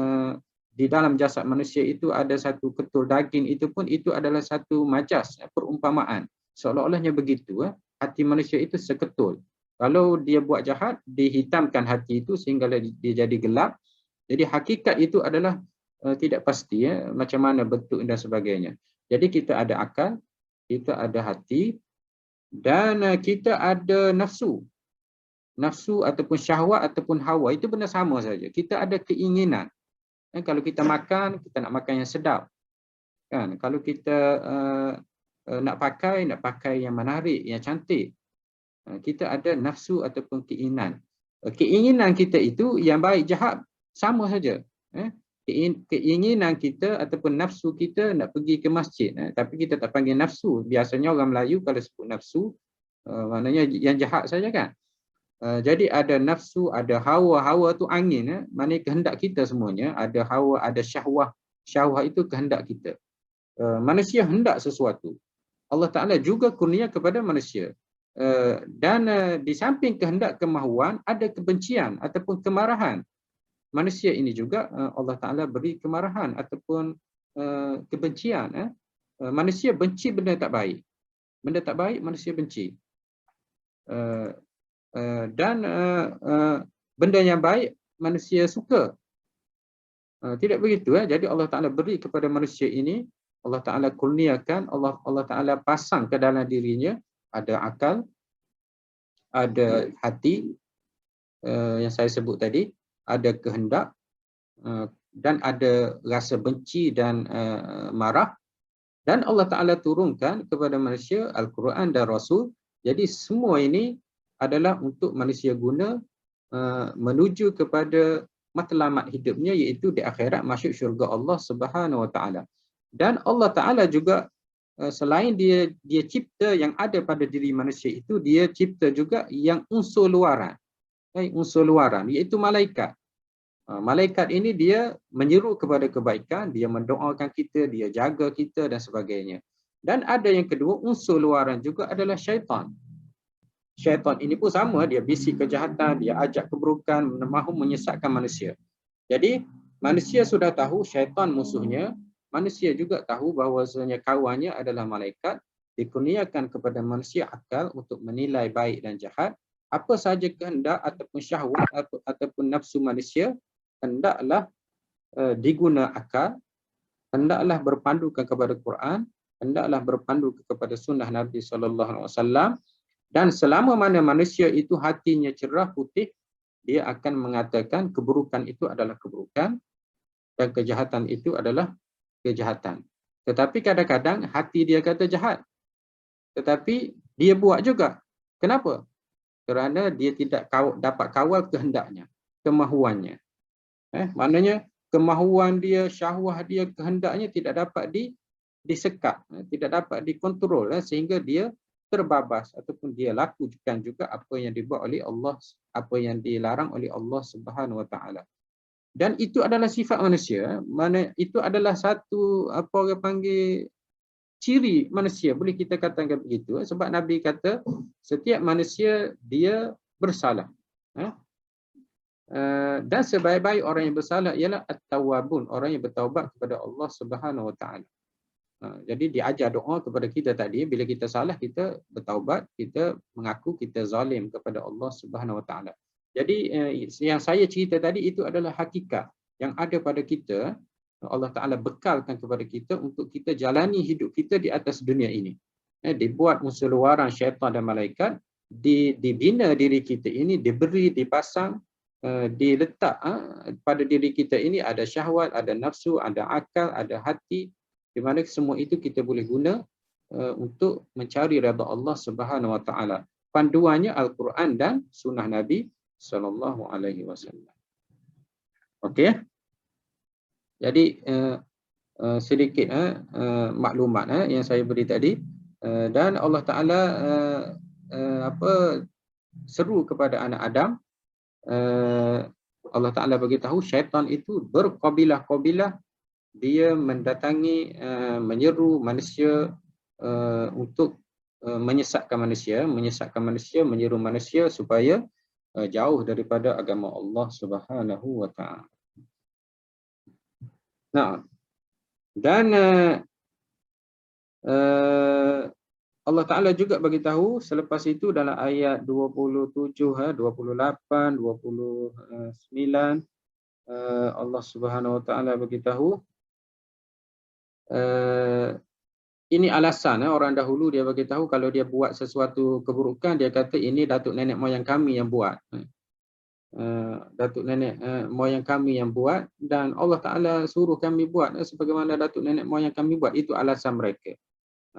di dalam jasad manusia itu ada satu ketul daging, itu pun itu adalah satu majas, perumpamaan. Seolah-olahnya begitu. Hati manusia itu seketul. Kalau dia buat jahat, dihitamkan hati itu sehingga dia jadi gelap. Jadi hakikat itu adalah tidak pasti, macam mana bentuk dan sebagainya. Jadi kita ada akal, kita ada hati, dan kita ada nafsu. Nafsu ataupun syahwat ataupun hawa, itu benda sama saja. Kita ada keinginan. Kalau kita makan, kita nak makan yang sedap. Kan? Kalau kita nak pakai yang menarik, yang cantik. Kita ada nafsu ataupun keinginan. Keinginan kita itu yang baik jahat sama saja. Keinginan kita ataupun nafsu kita nak pergi ke masjid, tapi kita tak panggil nafsu. Biasanya orang Melayu kalau sebut nafsu, maknanya yang jahat saja kan. Jadi ada nafsu, ada hawa. Hawa tu angin, maknanya kehendak kita semuanya. Ada hawa, ada syahwah. Syahwah itu kehendak kita. Manusia hendak sesuatu. Allah Ta'ala juga kurnia kepada manusia. Dan di samping kehendak kemahuan, ada kebencian ataupun kemarahan. Manusia ini juga Allah Ta'ala beri kemarahan ataupun kebencian. Manusia benci benda tak baik. Benda tak baik manusia benci. Dan benda yang baik manusia suka. Tidak begitu. Jadi Allah Ta'ala beri kepada manusia ini, Allah Ta'ala kurniakan, Allah Ta'ala pasang ke dalam dirinya, ada akal, ada hati, yang saya sebut tadi, ada kehendak, dan ada rasa benci dan marah. Dan Allah Ta'ala turunkan kepada manusia Al-Quran dan Rasul. Jadi semua ini adalah untuk manusia guna menuju kepada matlamat hidupnya, iaitu di akhirat masuk syurga Allah Subhanahu Wa Ta'ala. Dan Allah Ta'ala juga selain dia cipta yang ada pada diri manusia itu, dia cipta juga yang unsur luaran. Unsur luaran, iaitu malaikat. Malaikat ini dia menyeru kepada kebaikan, dia mendoakan kita, dia jaga kita dan sebagainya. Dan ada yang kedua, unsur luaran juga adalah syaitan. Syaitan ini pun sama, dia bisik kejahatan, dia ajak keburukan, mahu menyesatkan manusia. Jadi manusia sudah tahu syaitan musuhnya, manusia juga tahu bahawasanya kawannya adalah malaikat. Dikurniakan kepada manusia akal untuk menilai baik dan jahat. Apa sahaja kehendak ataupun syahwat ataupun nafsu manusia, hendaklah diguna akal, hendaklah berpandukan kepada Quran, hendaklah berpandu kepada sunnah Nabi SAW. Dan selama mana manusia itu hatinya cerah putih, dia akan mengatakan keburukan itu adalah keburukan dan kejahatan itu adalah kejahatan. Tetapi kadang-kadang hati dia kata jahat, tetapi dia buat juga. Kenapa? Kerana dia tidak dapat kawal kehendaknya, kemahuannya. Maknanya kemahuan dia, syahwah dia, kehendaknya tidak dapat disekat, tidak dapat dikontrol, sehingga dia terbabas ataupun dia lakukan juga apa yang dibuat oleh Allah, apa yang dilarang oleh Allah Subhanahu Wa Taala. Dan itu adalah sifat manusia, mana itu adalah satu apa orang panggil ciri manusia, boleh kita katakan begitu, sebab Nabi kata setiap manusia dia bersalah. Dan sebaik-baik orang yang bersalah ialah at-tawwabun, orang yang bertaubat kepada Allah Subhanahu Wa Taala. Jadi diajar doa kepada kita tadi, bila kita salah kita bertaubat, kita mengaku kita zalim kepada Allah Subhanahu Wa Taala. Jadi yang saya cerita tadi itu adalah hakikat yang ada pada kita. Allah Ta'ala bekalkan kepada kita untuk kita jalani hidup kita di atas dunia ini. Dibuat unsur luaran syaitan dan malaikat, dibina diri kita ini, diberi, dipasang, diletak pada diri kita ini ada syahwat, ada nafsu, ada akal, ada hati, di mana semua itu kita boleh guna untuk mencari redha Allah Subhanahu Wa Ta'ala. Panduannya Al-Quran dan Sunnah Nabi Sallallahu Alaihi Wasallam. Okey. Jadi sedikit maklumat yang saya beri tadi, dan Allah Taala seru kepada anak Adam. Allah Taala beritahu syaitan itu berkabilah-kabilah, dia mendatangi, menyeru manusia untuk menyesatkan manusia, menyeru manusia supaya jauh daripada agama Allah Subhanahu Wa Taala. Nah, dan Allah Ta'ala juga bagi tahu selepas itu dalam ayat 27, 28, 29, Allah Subhanahu Wa Ta'ala bagi tahu ini alasan orang dahulu, dia bagi tahu kalau dia buat sesuatu keburukan, dia kata ini datuk nenek moyang kami yang buat. Datuk nenek moyang kami yang buat, dan Allah Ta'ala suruh kami buat sebagaimana datuk nenek moyang kami buat. Itu alasan mereka.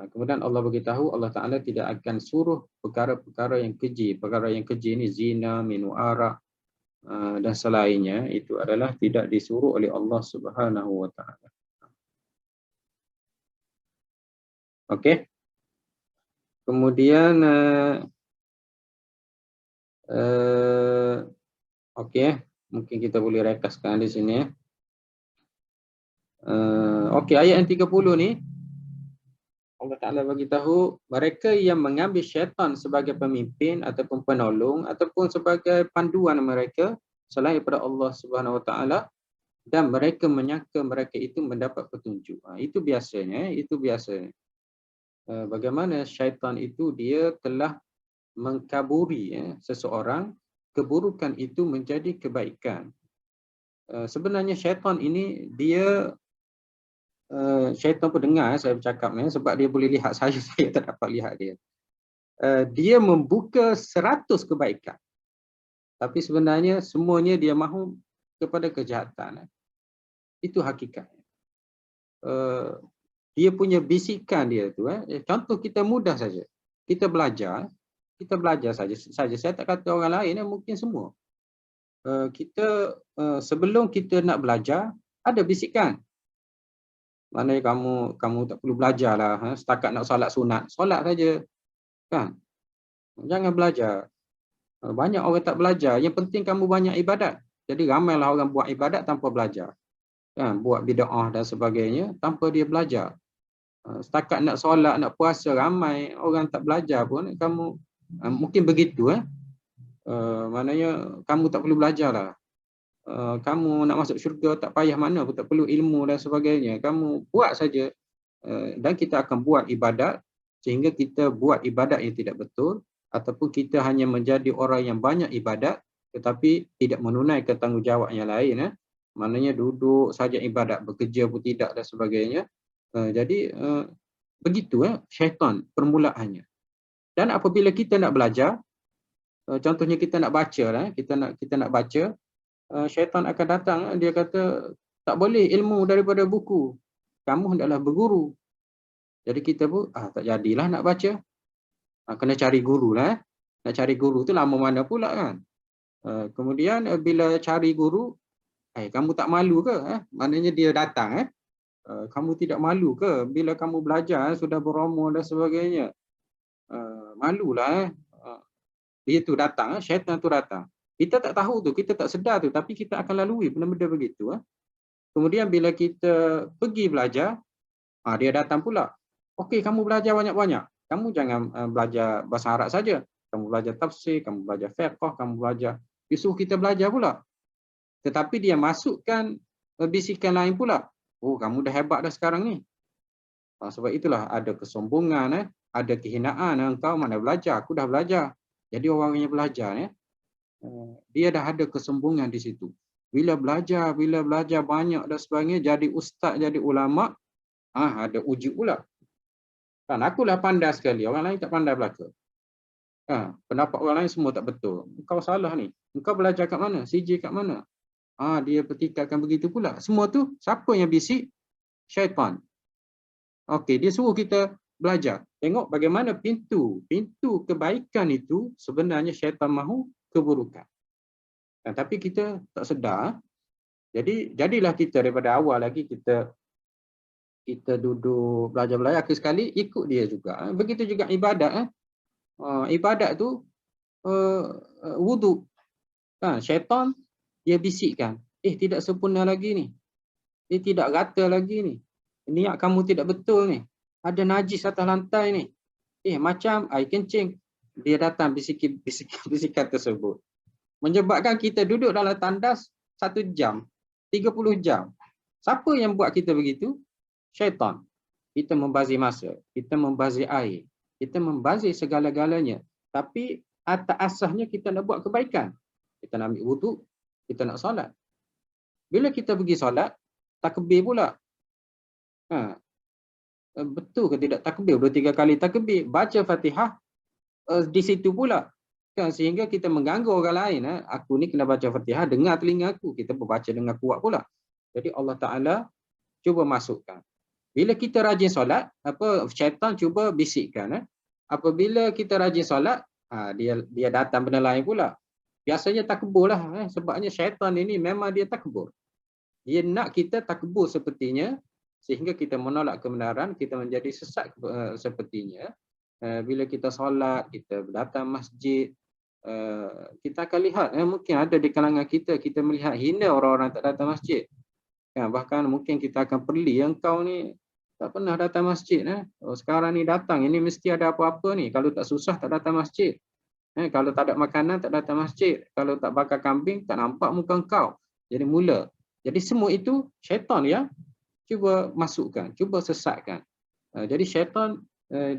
Kemudian Allah beritahu Allah Ta'ala tidak akan suruh perkara-perkara yang keji. Perkara yang keji ini zina, minum arak dan selainnya, itu adalah tidak disuruh oleh Allah Subhanahu Wa Ta'ala. Okey. Kemudian okey, mungkin kita boleh rekaskan di sini. Okey, ayat yang 30 ni Allah Ta'ala bagi tahu mereka yang mengambil syaitan sebagai pemimpin ataupun penolong ataupun sebagai panduan mereka selain daripada Allah Subhanahu Wa Ta'ala, dan mereka menyangka mereka itu mendapat petunjuk. Itu biasanya, bagaimana syaitan itu dia telah mengkaburi seseorang, keburukan itu menjadi kebaikan. Sebenarnya syaitan ini dia syaitan pendengar saya bercakap sebab dia boleh lihat saya tak dapat lihat dia. Dia membuka 100 kebaikan. Tapi sebenarnya semuanya dia mahu kepada kejahatan. Itu hakikatnya. Dia punya bisikan dia tu. Contoh kita mudah saja. Kita belajar saja. Saya tak kata orang lain, mungkin semua. Kita sebelum kita nak belajar ada bisikan. Maknanya kamu tak perlu belajarlah, setakat nak solat sunat, solat saja. Kan? Jangan belajar. Banyak orang tak belajar, yang penting kamu banyak ibadat. Jadi ramailah orang buat ibadat tanpa belajar. Kan? Buat bid'ah dan sebagainya tanpa dia belajar. Setakat nak solat, nak puasa, ramai orang tak belajar pun. Kamu mungkin begitu. Maknanya kamu tak perlu belajarlah. Kamu nak masuk syurga tak payah mana pun, tak perlu ilmu dan sebagainya. Kamu buat saja, dan kita akan buat ibadat sehingga kita buat ibadat yang tidak betul, ataupun kita hanya menjadi orang yang banyak ibadat tetapi tidak menunaikan tanggungjawab yang lain. Maknanya duduk saja ibadat, bekerja pun tidak dan sebagainya. Jadi begitu syaitan permulaannya. Dan apabila kita nak belajar, contohnya kita nak baca, kita nak baca, syaitan akan datang, dia kata tak boleh ilmu daripada buku, kamu hendaklah berguru. Jadi kita pun tak jadilah nak baca, kena cari guru lah. Nak cari guru tu lama mana pula kan. Kemudian bila cari guru, kamu tak malu ke? Maknanya dia datang, kamu tidak malu ke bila kamu belajar sudah berumur dan sebagainya? Malulah. Dia tu datang, syaitan tu datang. Kita tak tahu tu, kita tak sedar tu, tapi kita akan lalui benda-benda begitu. Kemudian bila kita pergi belajar, dia datang pula. Okey, kamu belajar banyak-banyak. Kamu jangan belajar bahasa Arab saja. Kamu belajar tafsir, kamu belajar fiqh, kamu belajar. Dia suruh kita belajar pula. Tetapi dia masukkan bisikan lain pula. Oh, kamu dah hebat dah sekarang ni. Sebab itulah ada kesombongan, ada kehinaan. Engkau mana belajar? Aku dah belajar. Jadi orang yang belajar, dia dah ada kesombongan di situ. Bila belajar banyak dan sebagainya, jadi ustaz, jadi ulama, ada uji pula. Kan akulah pandai sekali, orang lain tak pandai belaka. Pendapat orang lain semua tak betul. Engkau salah ni. Engkau belajar kat mana? CJ kat mana? Dia petikatkan begitu pula. Semua tu siapa yang bisik? Syaitan. Okey, dia suruh kita belajar. Tengok bagaimana pintu kebaikan itu sebenarnya syaitan mahu keburukan. Tapi kita tak sedar. Jadi jadilah kita daripada awal lagi kita duduk belajar akhir sekali ikut dia juga. Begitu juga ibadat. Ibadat tu wudu. Syaitan dia bisikkan, tidak sempurna lagi ni. Tidak rata lagi ni. Niat kamu tidak betul ni. Ada najis atas lantai ni. Macam air kencing. Dia datang bisikan tersebut. Menyebabkan kita duduk dalam tandas 1 jam, 30 jam. Siapa yang buat kita begitu? Syaitan. Kita membazir masa, kita membazir air, kita membazir segala-galanya. Tapi atas asasnya kita nak buat kebaikan. Kita nak ambil wuduk, kita nak solat. Bila kita pergi solat, takbir pula. Betul ke tidak takbir? 2-3 kali takbir. Baca Fatihah di situ pula. Sehingga kita mengganggu orang lain. Aku ni kena baca Fatihah, dengar telinga aku. Kita berbaca dengan kuat pula. Jadi Allah Ta'ala cuba masukkan. Bila kita rajin solat, syaitan cuba bisikkan. Apabila kita rajin solat, dia datang benda lain pula. Biasanya takbur lah. Sebabnya syaitan ini memang dia takbur. Dia nak kita takbur sepertinya, sehingga kita menolak kebenaran, kita menjadi sesat sepertinya. Bila kita solat, kita datang masjid, kita akan lihat, mungkin ada di kalangan kita melihat hina orang-orang tak datang masjid. Bahkan mungkin kita akan perli, engkau ni tak pernah datang masjid. Sekarang ni datang, ini mesti ada apa-apa ni. Kalau tak susah, tak datang masjid. Kalau tak ada makanan, tak datang masjid. Kalau tak bakar kambing, tak nampak muka engkau. Jadi mula. Jadi semua itu syaitan ya cuba masukkan, cuba sesatkan. Jadi syaitan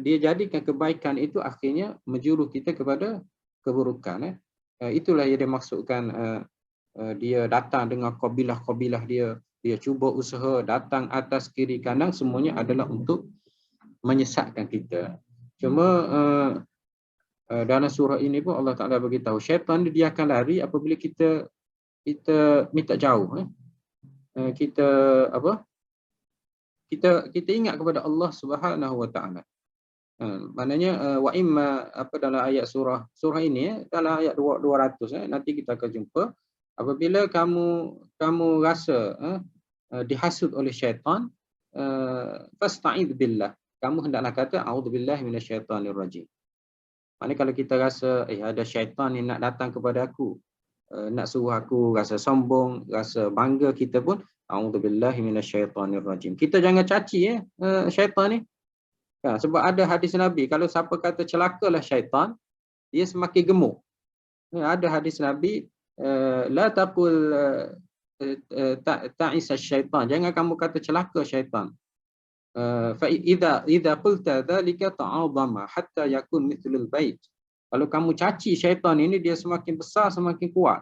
dia jadikan kebaikan itu akhirnya menjuruh kita kepada keburukan. Itulah yang dia maksudkan dia datang dengan kabilah-kabilah dia cuba usaha datang atas kiri kanan, semuanya adalah untuk menyesatkan kita. Cuma dalam surah ini pun Allah Ta'ala beritahu syaitan dia akan lari apabila kita minta jauh. Kita ingat kepada Allah Subhanahu Wa Ta'ala. Maknanya wa imma dalam ayat surah ini dalam ayat 200 nanti kita akan jumpa apabila kamu rasa dihasut oleh syaitan, fasta'idz billah, kamu hendaklah kata a'udzubillahi minasyaitonir rajim. Maknanya kalau kita rasa ada syaitan yang nak datang kepada aku, nak suruh aku rasa sombong, rasa bangga, kita pun a'udzubillahi minasyaitonir rajim. Kita jangan caci syaitan ni. Sebab ada hadis Nabi, kalau siapa kata celakalah syaitan, dia semakin gemuk. Ada hadis Nabi, la taqul ta'isa syaitan, jangan kamu kata celaka syaitan. Fa idza qulta dhalika ta'adhama hatta yakun mithlul bait. Kalau kamu caci syaitan ini, dia semakin besar, semakin kuat.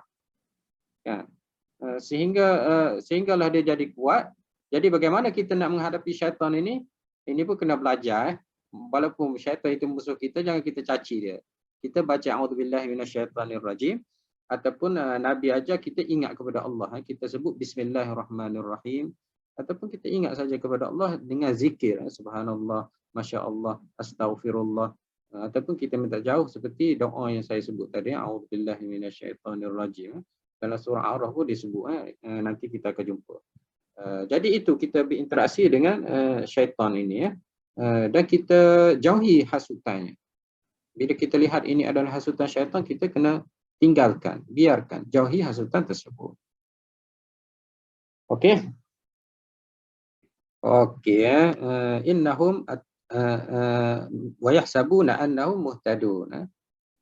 Sehinggalah dia jadi kuat. Jadi bagaimana kita nak menghadapi syaitan ini? Ini pun kena belajar. Walaupun syaitan itu musuh kita, jangan kita caci dia. Kita baca a'udzubillahi minasyaitonir rajim, ataupun Nabi ajar kita ingat kepada Allah. Kita sebut bismillahirrahmanirrahim, ataupun kita ingat saja kepada Allah dengan zikir, subhanallah, masya-Allah, astaghfirullah, ataupun kita minta jauh seperti doa yang saya sebut tadi, a'udzubillahi minasyaitonir rajim. Dalam surah A'raf pun disebut, nanti kita akan jumpa. Jadi itu kita berinteraksi dengan syaitan ini dan kita jauhi hasutannya. Bila kita lihat ini adalah hasutan syaitan, kita kena tinggalkan, biarkan, jauhi hasutan tersebut. Okey. Okey, innahum wa yahsabuna annahum muhtadun.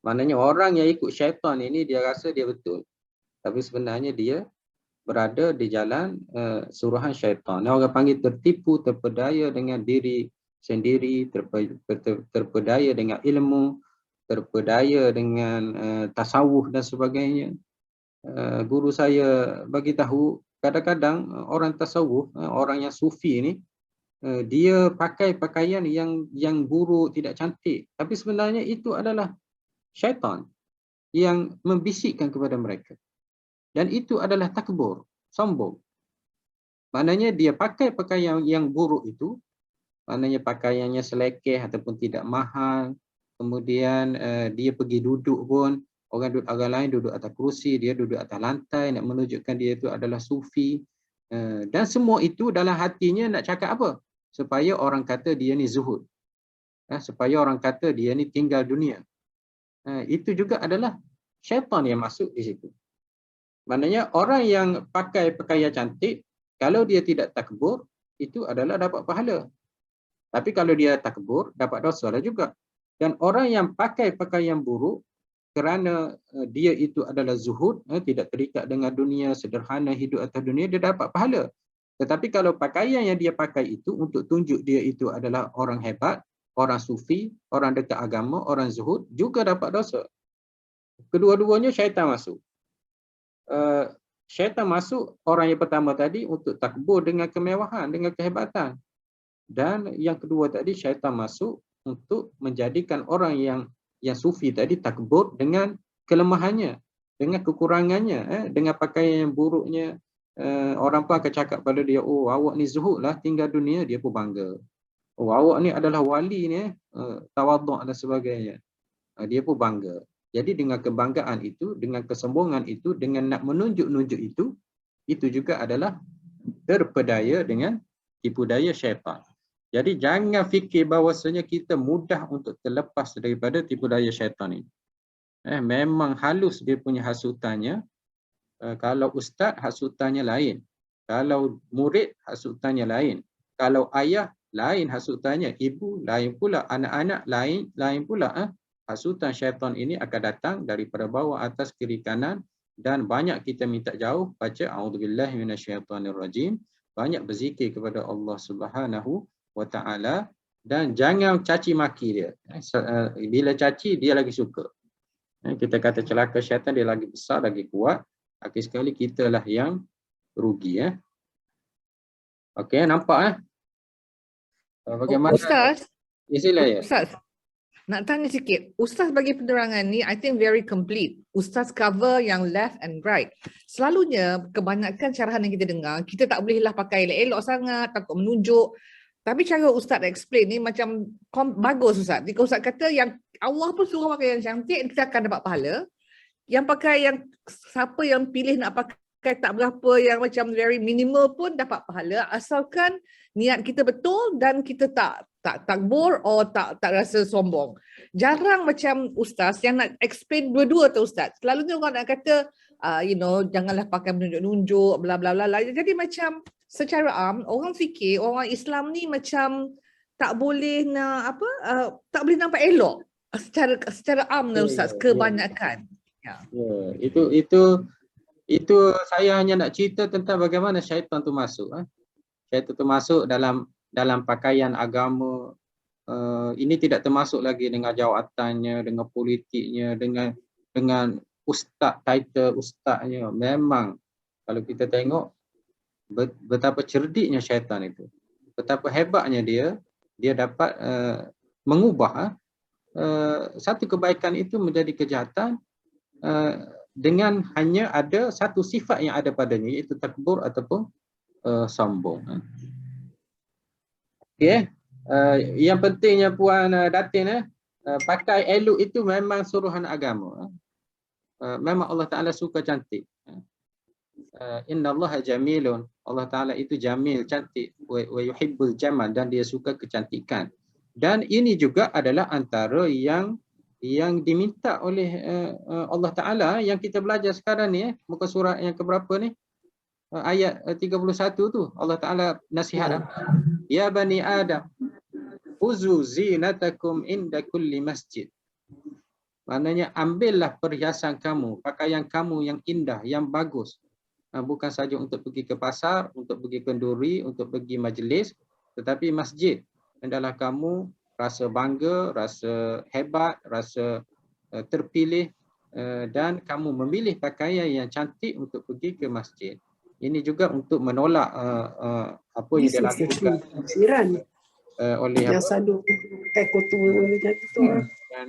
Maknanya orang yang ikut syaitan ini dia rasa dia betul. Tapi sebenarnya dia berada di jalan suruhan syaitan. Orang panggil tertipu, terpedaya dengan diri sendiri, terpedaya dengan ilmu, terpedaya dengan tasawuf dan sebagainya. Guru saya bagi tahu kadang-kadang orang tasawuf, orang yang sufi ni, dia pakai pakaian yang buruk, tidak cantik, tapi sebenarnya itu adalah syaitan yang membisikkan kepada mereka, dan itu adalah takbur, sombong. Maknanya dia pakai pakaian yang buruk itu, maknanya pakaiannya selekeh ataupun tidak mahal, kemudian dia pergi duduk pun, orang lain duduk atas kerusi, dia duduk atas lantai, nak menunjukkan dia itu adalah sufi. Dan semua itu dalam hatinya nak cakap apa? Supaya orang kata dia ni zuhud. Supaya orang kata dia ni tinggal dunia. Itu juga adalah syaitan yang masuk di situ. Maknanya orang yang pakai pakaian cantik, kalau dia tidak takbur, itu adalah dapat pahala. Tapi kalau dia takbur, dapat dosa lah juga. Dan orang yang pakai pakaian buruk, kerana dia itu adalah zuhud, tidak terikat dengan dunia, sederhana hidup atas dunia, dia dapat pahala. Tetapi kalau pakaian yang dia pakai itu untuk tunjuk dia itu adalah orang hebat, orang sufi, orang dekat agama, orang zuhud, juga dapat dosa. Kedua-duanya syaitan masuk. Syaitan masuk orang yang pertama tadi untuk takbur dengan kemewahan, dengan kehebatan. Dan yang kedua tadi syaitan masuk untuk menjadikan orang yang sufi tadi takbur dengan kelemahannya, dengan kekurangannya, dengan pakaian yang buruknya. Orang pun akan cakap pada dia, oh awak ni zuhud lah, tinggal dunia, dia pun bangga. Oh awak ni adalah wali ni, tawaduk dan sebagainya. Dia pun bangga. Jadi dengan kebanggaan itu, dengan kesombongan itu, dengan nak menunjuk-nunjuk itu juga adalah terpedaya dengan tipu daya syaitan. Jadi jangan fikir bahawasanya kita mudah untuk terlepas daripada tipu daya syaitan ini. Memang halus dia punya hasutannya. Kalau ustaz, hasutannya lain. Kalau murid, hasutannya lain. Kalau ayah, lain hasutannya. Ibu, lain pula. Anak-anak, lain pula. Hasutan syaitan ini akan datang daripada bawah, atas, kiri, kanan. Dan banyak kita minta jauh. Baca, a'udzubillahi minasyaitanirrajim. Banyak berzikir kepada Allah Subhanahu wa ta'ala. Dan jangan caci maki dia. Bila caci, dia lagi suka. Kita kata celaka syaitan, dia lagi besar, lagi kuat. Akhir sekali kita lah yang rugi. Okey, nampak bagaimana? Ustaz, ya. Ustaz, nak tanya sikit. Ustaz bagi penerangan ni, I think very complete. Ustaz cover yang left and right. Selalunya, kebanyakan carahan yang kita dengar, kita tak bolehlah pakai elok-elok sangat, takut menunjuk. Tapi cara Ustaz explain ni macam bagus Ustaz. Jika Ustaz kata yang Allah pun suruh pakai yang cantik, kita akan dapat pahala. Yang pakai yang, siapa yang pilih nak pakai tak berapa, yang macam very minimal pun dapat pahala. Asalkan niat kita betul dan kita tak takbur atau tak rasa sombong. Jarang macam Ustaz yang nak explain dua-dua tu Ustaz. Selalunya orang nak kata, janganlah pakai menunjuk-nunjuk, bla bla bla. Jadi macam secara am, orang fikir orang Islam ni macam tak boleh nak tak boleh nampak elok secara am Ustaz, kebanyakan. Itu saya hanya nak cerita tentang bagaimana syaitan tu masuk. Syaitan tu masuk dalam pakaian agama. Ini tidak termasuk lagi dengan jawatannya, dengan politiknya, dengan ustaz, title ustaznya. Memang kalau kita tengok betapa cerdiknya syaitan itu, betapa hebatnya dia dapat mengubah satu kebaikan itu menjadi kejahatan dengan hanya ada satu sifat yang ada padanya, iaitu takbur ataupun sombong. Okey, yang pentingnya Puan Datin, pakai elok itu memang suruhan agama. Memang Allah Ta'ala suka cantik. Innallaha jamilun. Allah Ta'ala itu jamil, cantik. Wa yuhibbul jamal, dan dia suka kecantikan. Dan ini juga adalah antara yang yang diminta oleh Allah Ta'ala yang kita belajar sekarang ni, muka surat yang keberapa ni? Ayat 31 tu Allah Ta'ala nasihat. Ya bani Adam, uzu zinatakum inda kulli masjid. Maknanya ambillah perhiasan kamu, pakaian kamu yang indah, yang bagus. Bukan saja untuk pergi ke pasar, untuk pergi kenduri, untuk pergi majlis, tetapi masjid. Hendaklah kamu rasa bangga, rasa hebat, rasa terpilih dan kamu memilih pakaian yang cantik untuk pergi ke masjid. Ini juga untuk menolak apa yang dilakukan oleh yang selalu pakai kotor macam tu. Dan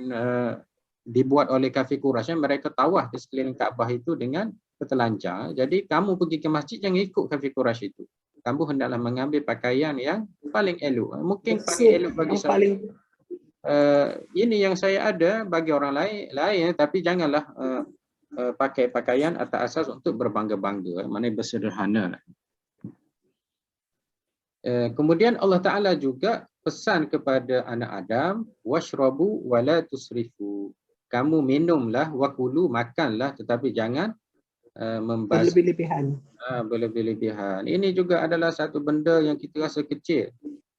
dibuat oleh kafir Quraisy, mereka tawaf di sekeliling Kaabah itu dengan bertelanjang. Jadi kamu pergi ke masjid jangan ikut kafir Quraisy itu. Kamu hendaklah mengambil pakaian yang paling elok. Mungkin paling elok bagi saya. Ini yang saya ada, bagi orang lain tapi janganlah pakai pakaian atas asas untuk berbangga-bangga, maknanya bersederhana. Kemudian Allah Ta'ala juga pesan kepada anak Adam, washrabu wala tusrifu. Kamu minumlah, wakulu, makanlah, tetapi jangan berlebih-lebihan. Ini juga adalah satu benda yang kita rasa kecil.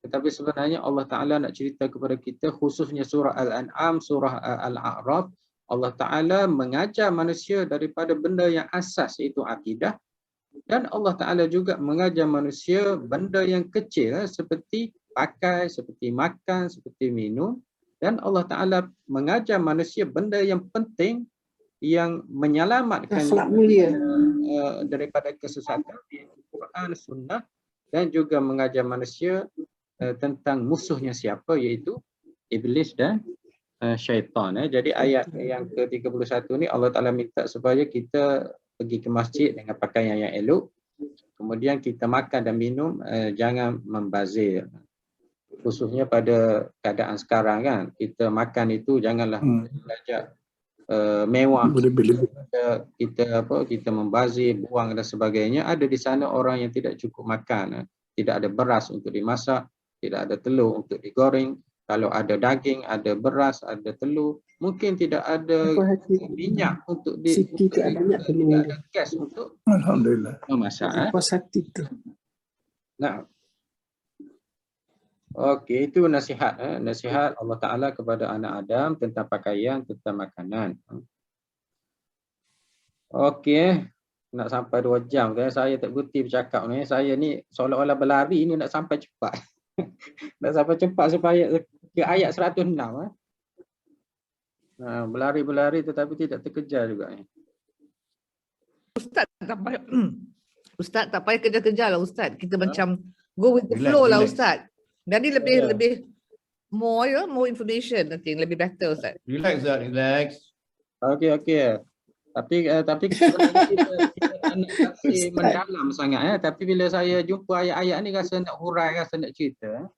Tetapi sebenarnya Allah Ta'ala nak cerita kepada kita, khususnya surah Al-An'am, surah Al-A'raf, Allah Ta'ala mengajar manusia daripada benda yang asas, iaitu akidah. Dan Allah Ta'ala juga mengajar manusia benda yang kecil seperti pakai, seperti makan, seperti minum. Dan Allah Ta'ala mengajar manusia benda yang penting yang menyelamatkan daripada kesesatan, iaitu Quran, Sunnah, dan juga mengajar manusia tentang musuhnya siapa, iaitu Iblis dan syaitan. Jadi ayat yang ke-31 ni Allah Ta'ala minta supaya kita pergi ke masjid dengan pakaian yang elok. Kemudian kita makan dan minum jangan membazir. Khususnya pada keadaan sekarang kan, kita makan itu janganlah belajar mewah. Kita membazir, buang dan sebagainya. Ada di sana orang yang tidak cukup makan, tidak ada beras untuk dimasak, tidak ada telur untuk digoreng. Kalau ada daging, ada beras, ada telur, mungkin tidak ada minyak untuk tidak ada gas untuk memasak. Nah, okey, itu nasihat nasihat Allah Ta'ala kepada anak Adam tentang pakaian, tentang makanan. Okey, nak sampai 2 jam kan saya tak berhenti bercakap ni. Saya ni seolah-olah berlari ni nak sampai cepat. Nak sampai cepat supaya ke ayat 106. Berlari-berlari tetapi tidak terkejar juga ni. Ustaz tak payah kejar-kejar lah Ustaz. Kita macam go with the flow lah Ustaz. Jadi lebih more information nanti, lebih better Ustaz. Relax. Okey. Tapi kita nak mendalam sangat tapi bila saya jumpa ayat-ayat ni rasa nak hurai, rasa nak cerita.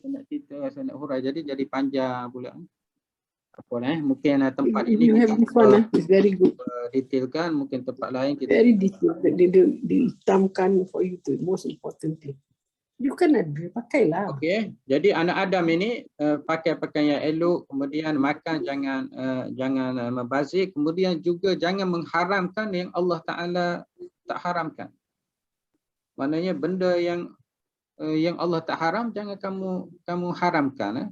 Nak cerita, rasa nak hurai, jadi panjang pula. Mungkin tempat ini it's very good. Detailkan, mungkin tempat lain kita very detailed. Dihitamkan for you to most important thing. You kan ada, pakailah. Okey, jadi anak Adam ini pakai pakaian yang elok, kemudian makan jangan membazir, kemudian juga jangan mengharamkan yang Allah Ta'ala tak haramkan. Maknanya benda yang Allah tak haram jangan kamu haramkan.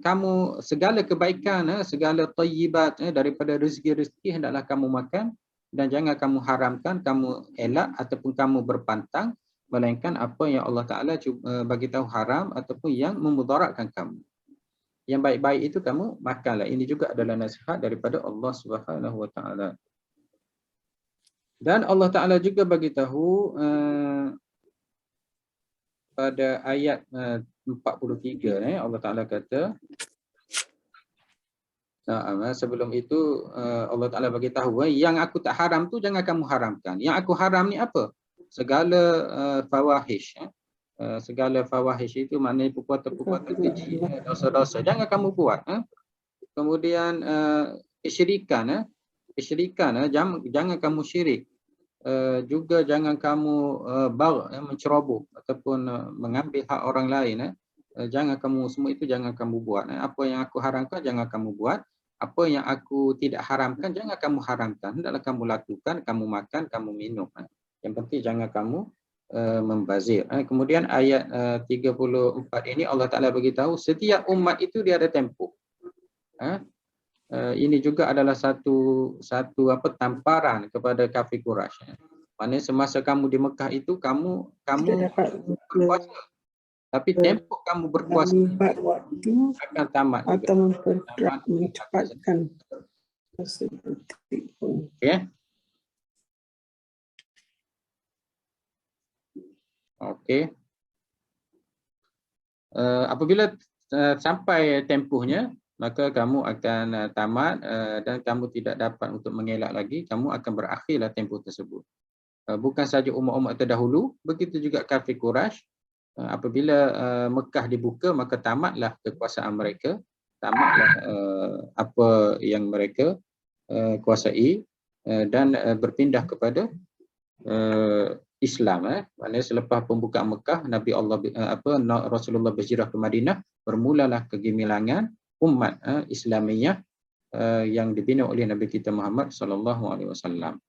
Kamu segala kebaikan, segala tayyibat daripada rezeki-rezeki hendaklah kamu makan, dan jangan kamu haramkan, kamu elak ataupun kamu berpantang, melainkan apa yang Allah Ta'ala bagi tahu haram ataupun yang memudaratkan kamu. Yang baik-baik itu kamu makanlah. Ini juga adalah nasihat daripada Allah Subhanahu Wa Ta'ala. Dan Allah Ta'ala juga bagi tahu pada ayat 43 Allah Ta'ala kata, sebelum itu Allah Ta'ala bagi tahu yang aku tak haram tu jangan kamu haramkan. Yang aku haram ni apa? Segala fawahish. Segala fawahish itu maknanya perbuatan-perbuatan keji, dosa-dosa. Jangan kamu buat. Kemudian kesyirikan. Jangan kamu syirik. Juga jangan kamu menceroboh ataupun mengambil hak orang lain. jangan kamu semua itu jangan kamu buat. Apa yang aku haramkan jangan kamu buat. Apa yang aku tidak haramkan jangan kamu haramkan. Hendaklah kamu lakukan, kamu makan, kamu minum. Yang penting jangan kamu membazir. Kemudian ayat 34 ini Allah Taala beritahu setiap umat itu dia ada tempoh. Ini juga adalah satu tamparan kepada kafir Quraisy. Maksudnya semasa kamu di Mekah itu kamu berkuasa. Tapi tempoh kamu berkuasa lambat waktu akan tamat juga. atau mencepatkan seperti pun. Okay. Okey. Apabila sampai tempohnya, maka kamu akan tamat dan kamu tidak dapat untuk mengelak lagi, kamu akan berakhirlah tempoh tersebut. Bukan saja umat-umat terdahulu, begitu juga kafir Quraisy. Apabila Mekah dibuka, maka tamatlah kekuasaan mereka, tamatlah apa yang mereka kuasai dan berpindah kepada Islam. Maknanya selepas pembukaan Mekah, Rasulullah berhijrah ke Madinah, bermulalah kegemilangan umat Islamiyah yang dibina oleh Nabi kita Muhammad sallallahu alaihi wasallam.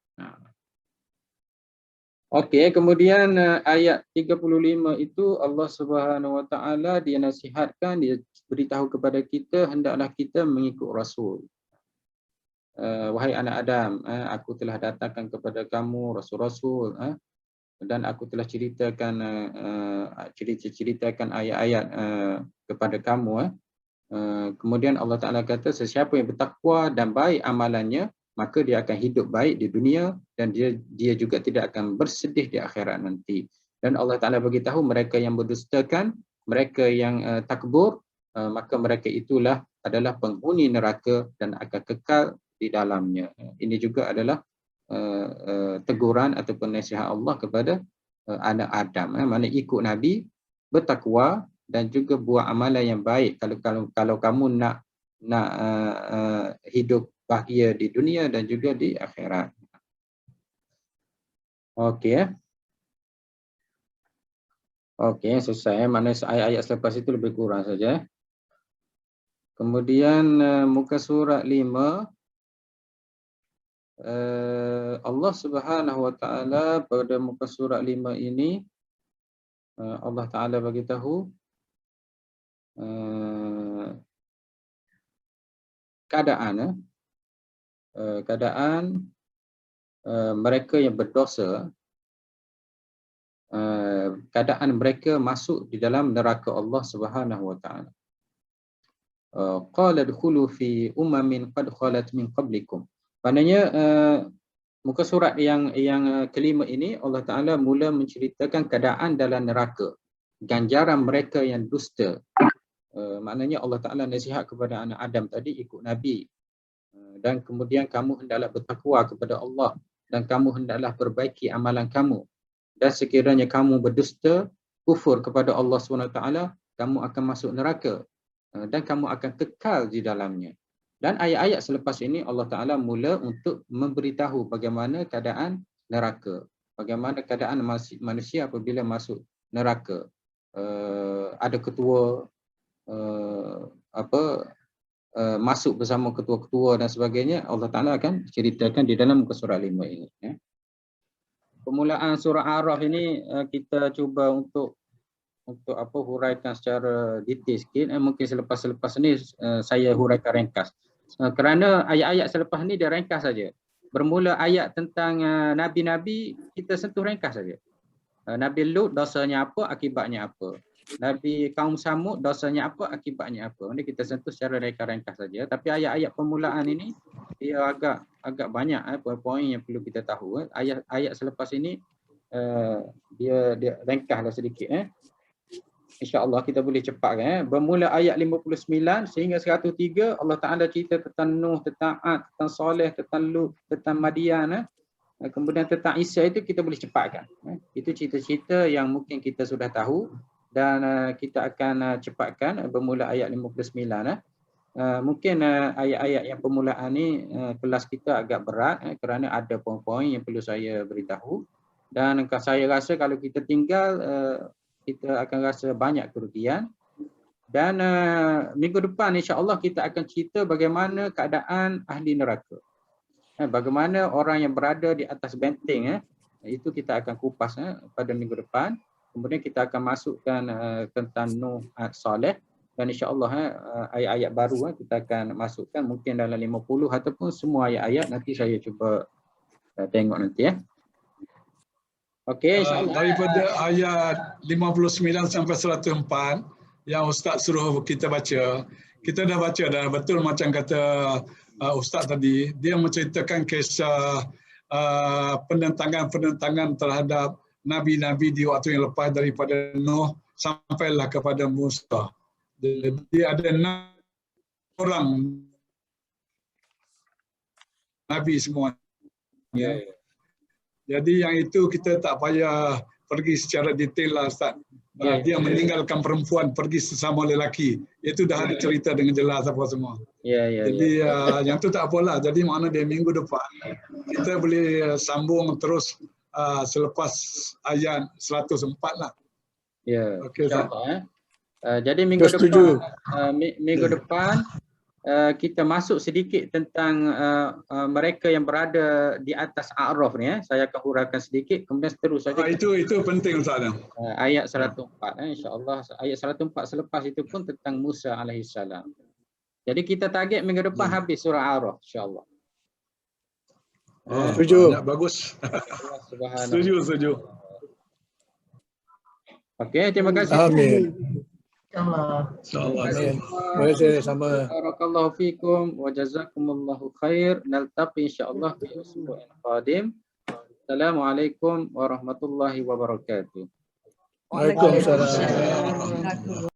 Okey, kemudian ayat 35 itu Allah Subhanahu wa taala dia nasihatkan, dia beritahu kepada kita hendaklah kita mengikut Rasul. Wahai anak Adam, aku telah datangkan kepada kamu rasul-rasul dan aku telah ceritakan ayat-ayat kepada kamu. Kemudian Allah Taala kata sesiapa yang bertakwa dan baik amalannya, maka dia akan hidup baik di dunia dan dia juga tidak akan bersedih di akhirat nanti. Dan Allah Taala beritahu mereka yang berdustakan, mereka yang takbur, maka mereka itulah adalah penghuni neraka dan akan kekal di dalamnya. Ini juga adalah teguran ataupun nasihat Allah kepada anak Adam. Mana ikut Nabi, bertakwa dan juga buat amalan yang baik. Kalau kamu nak hidup bahagia di dunia dan juga di akhirat. Okey. Okey, selesai. Mana ayat-ayat selepas itu lebih kurang saja. Kemudian muka surat 5, Allah Subhanahu wa taala pada muka surat 5 ini Allah Taala bagi tahu keadaan mereka yang berdosa, keadaan mereka masuk di dalam neraka Allah Subhanahu wa taala. Qala dkhulu fi umamin qad khalat min qablikum. Maknanya muka surat yang kelima ini Allah Taala mula menceritakan keadaan dalam neraka, ganjaran mereka yang dusta. Maknanya Allah Taala nasihat kepada anak Adam tadi ikut Nabi. Dan kemudian kamu hendaklah bertakwa kepada Allah dan kamu hendaklah perbaiki amalan kamu. Dan sekiranya kamu berdusta, kufur kepada Allah SWT, kamu akan masuk neraka dan kamu akan kekal di dalamnya. Dan ayat-ayat selepas ini Allah Ta'ala mula untuk memberitahu bagaimana keadaan neraka. Bagaimana keadaan manusia apabila masuk neraka. Ada ketua, masuk bersama ketua-ketua dan sebagainya, Allah Ta'ala akan ceritakan di dalam muka surat 5 ini. Permulaan surah A'raf ini kita cuba untuk huraikan secara detail sikit. Mungkin selepas ini saya huraikan ringkas. Kerana ayat-ayat selepas ini dia ringkas saja. Bermula ayat tentang Nabi-Nabi, kita sentuh ringkas saja. Nabi Lut dosanya apa, akibatnya apa. Nabi kaum Samud dosanya apa, akibatnya apa. Ini kita sentuh secara ringkas saja. Tapi ayat-ayat permulaan ini dia agak banyak poin-poin yang perlu kita tahu. Ayat selepas ini dia ringkaslah sedikit. InsyaAllah kita boleh cepatkan. Bermula ayat 59 sehingga 103 Allah Ta'ala cerita tentang Nuh, tentang Ad, tentang Saleh, tentang Lut, tentang Madian. Kemudian tentang Isa itu kita boleh cepatkan. Itu cerita-cerita yang mungkin kita sudah tahu. Dan kita akan cepatkan bermula ayat 59. Mungkin ayat-ayat yang permulaan ni kelas kita agak berat kerana ada poin-poin yang perlu saya beritahu. Dan saya rasa kalau kita tinggal, kita akan rasa banyak kerugian. Dan minggu depan insya-Allah kita akan cerita bagaimana keadaan ahli neraka. Bagaimana orang yang berada di atas benteng, itu kita akan kupas pada minggu depan. Kemudian kita akan masukkan tentang Nuh Saleh, dan insya-Allah ayat-ayat baru kita akan masukkan mungkin dalam 50 ataupun semua ayat-ayat, nanti saya cuba tengok nanti ya. Okey, insya-Allah. Daripada ayat 59 sampai 104 yang Ustaz suruh kita baca, kita dah baca dah, betul macam kata Ustaz tadi, dia menceritakan kisah penentangan terhadap nabi-nabi di waktu yang lepas daripada Nuh sampailah kepada Musa. Jadi ada 6 orang nabi semua. Jadi yang itu kita tak payah pergi secara detail lah Ustaz. Dia meninggalkan perempuan, pergi sesama lelaki. Itu dah ada cerita dengan jelas apa semua. Jadi yang tu tak apalah. Jadi makna dia minggu depan kita boleh sambung terus selepas ayat 104 lah. Ya. Okey Ustaz. Jadi minggu depan kita masuk sedikit tentang mereka yang berada di atas A'raf ni. Saya akan huraikan sedikit, kemudian terus saja. Itu penting Ustaz. Ayat 104 insya-Allah. Ayat 104 selepas itu pun tentang Musa alaihissalam. Jadi kita target minggu depan habis surah A'raf insya-Allah. Setuju. Bagus. Setuju. Okey, terima kasih. Amin. InsyaAllah. Amin. Terima kasih sama. Barakallahu fikum wa jazakumullahu khair. Naltaqi insya-Allah fi usbu'in qadim. Assalamualaikum warahmatullahi wabarakatuh. Waalaikumsalam.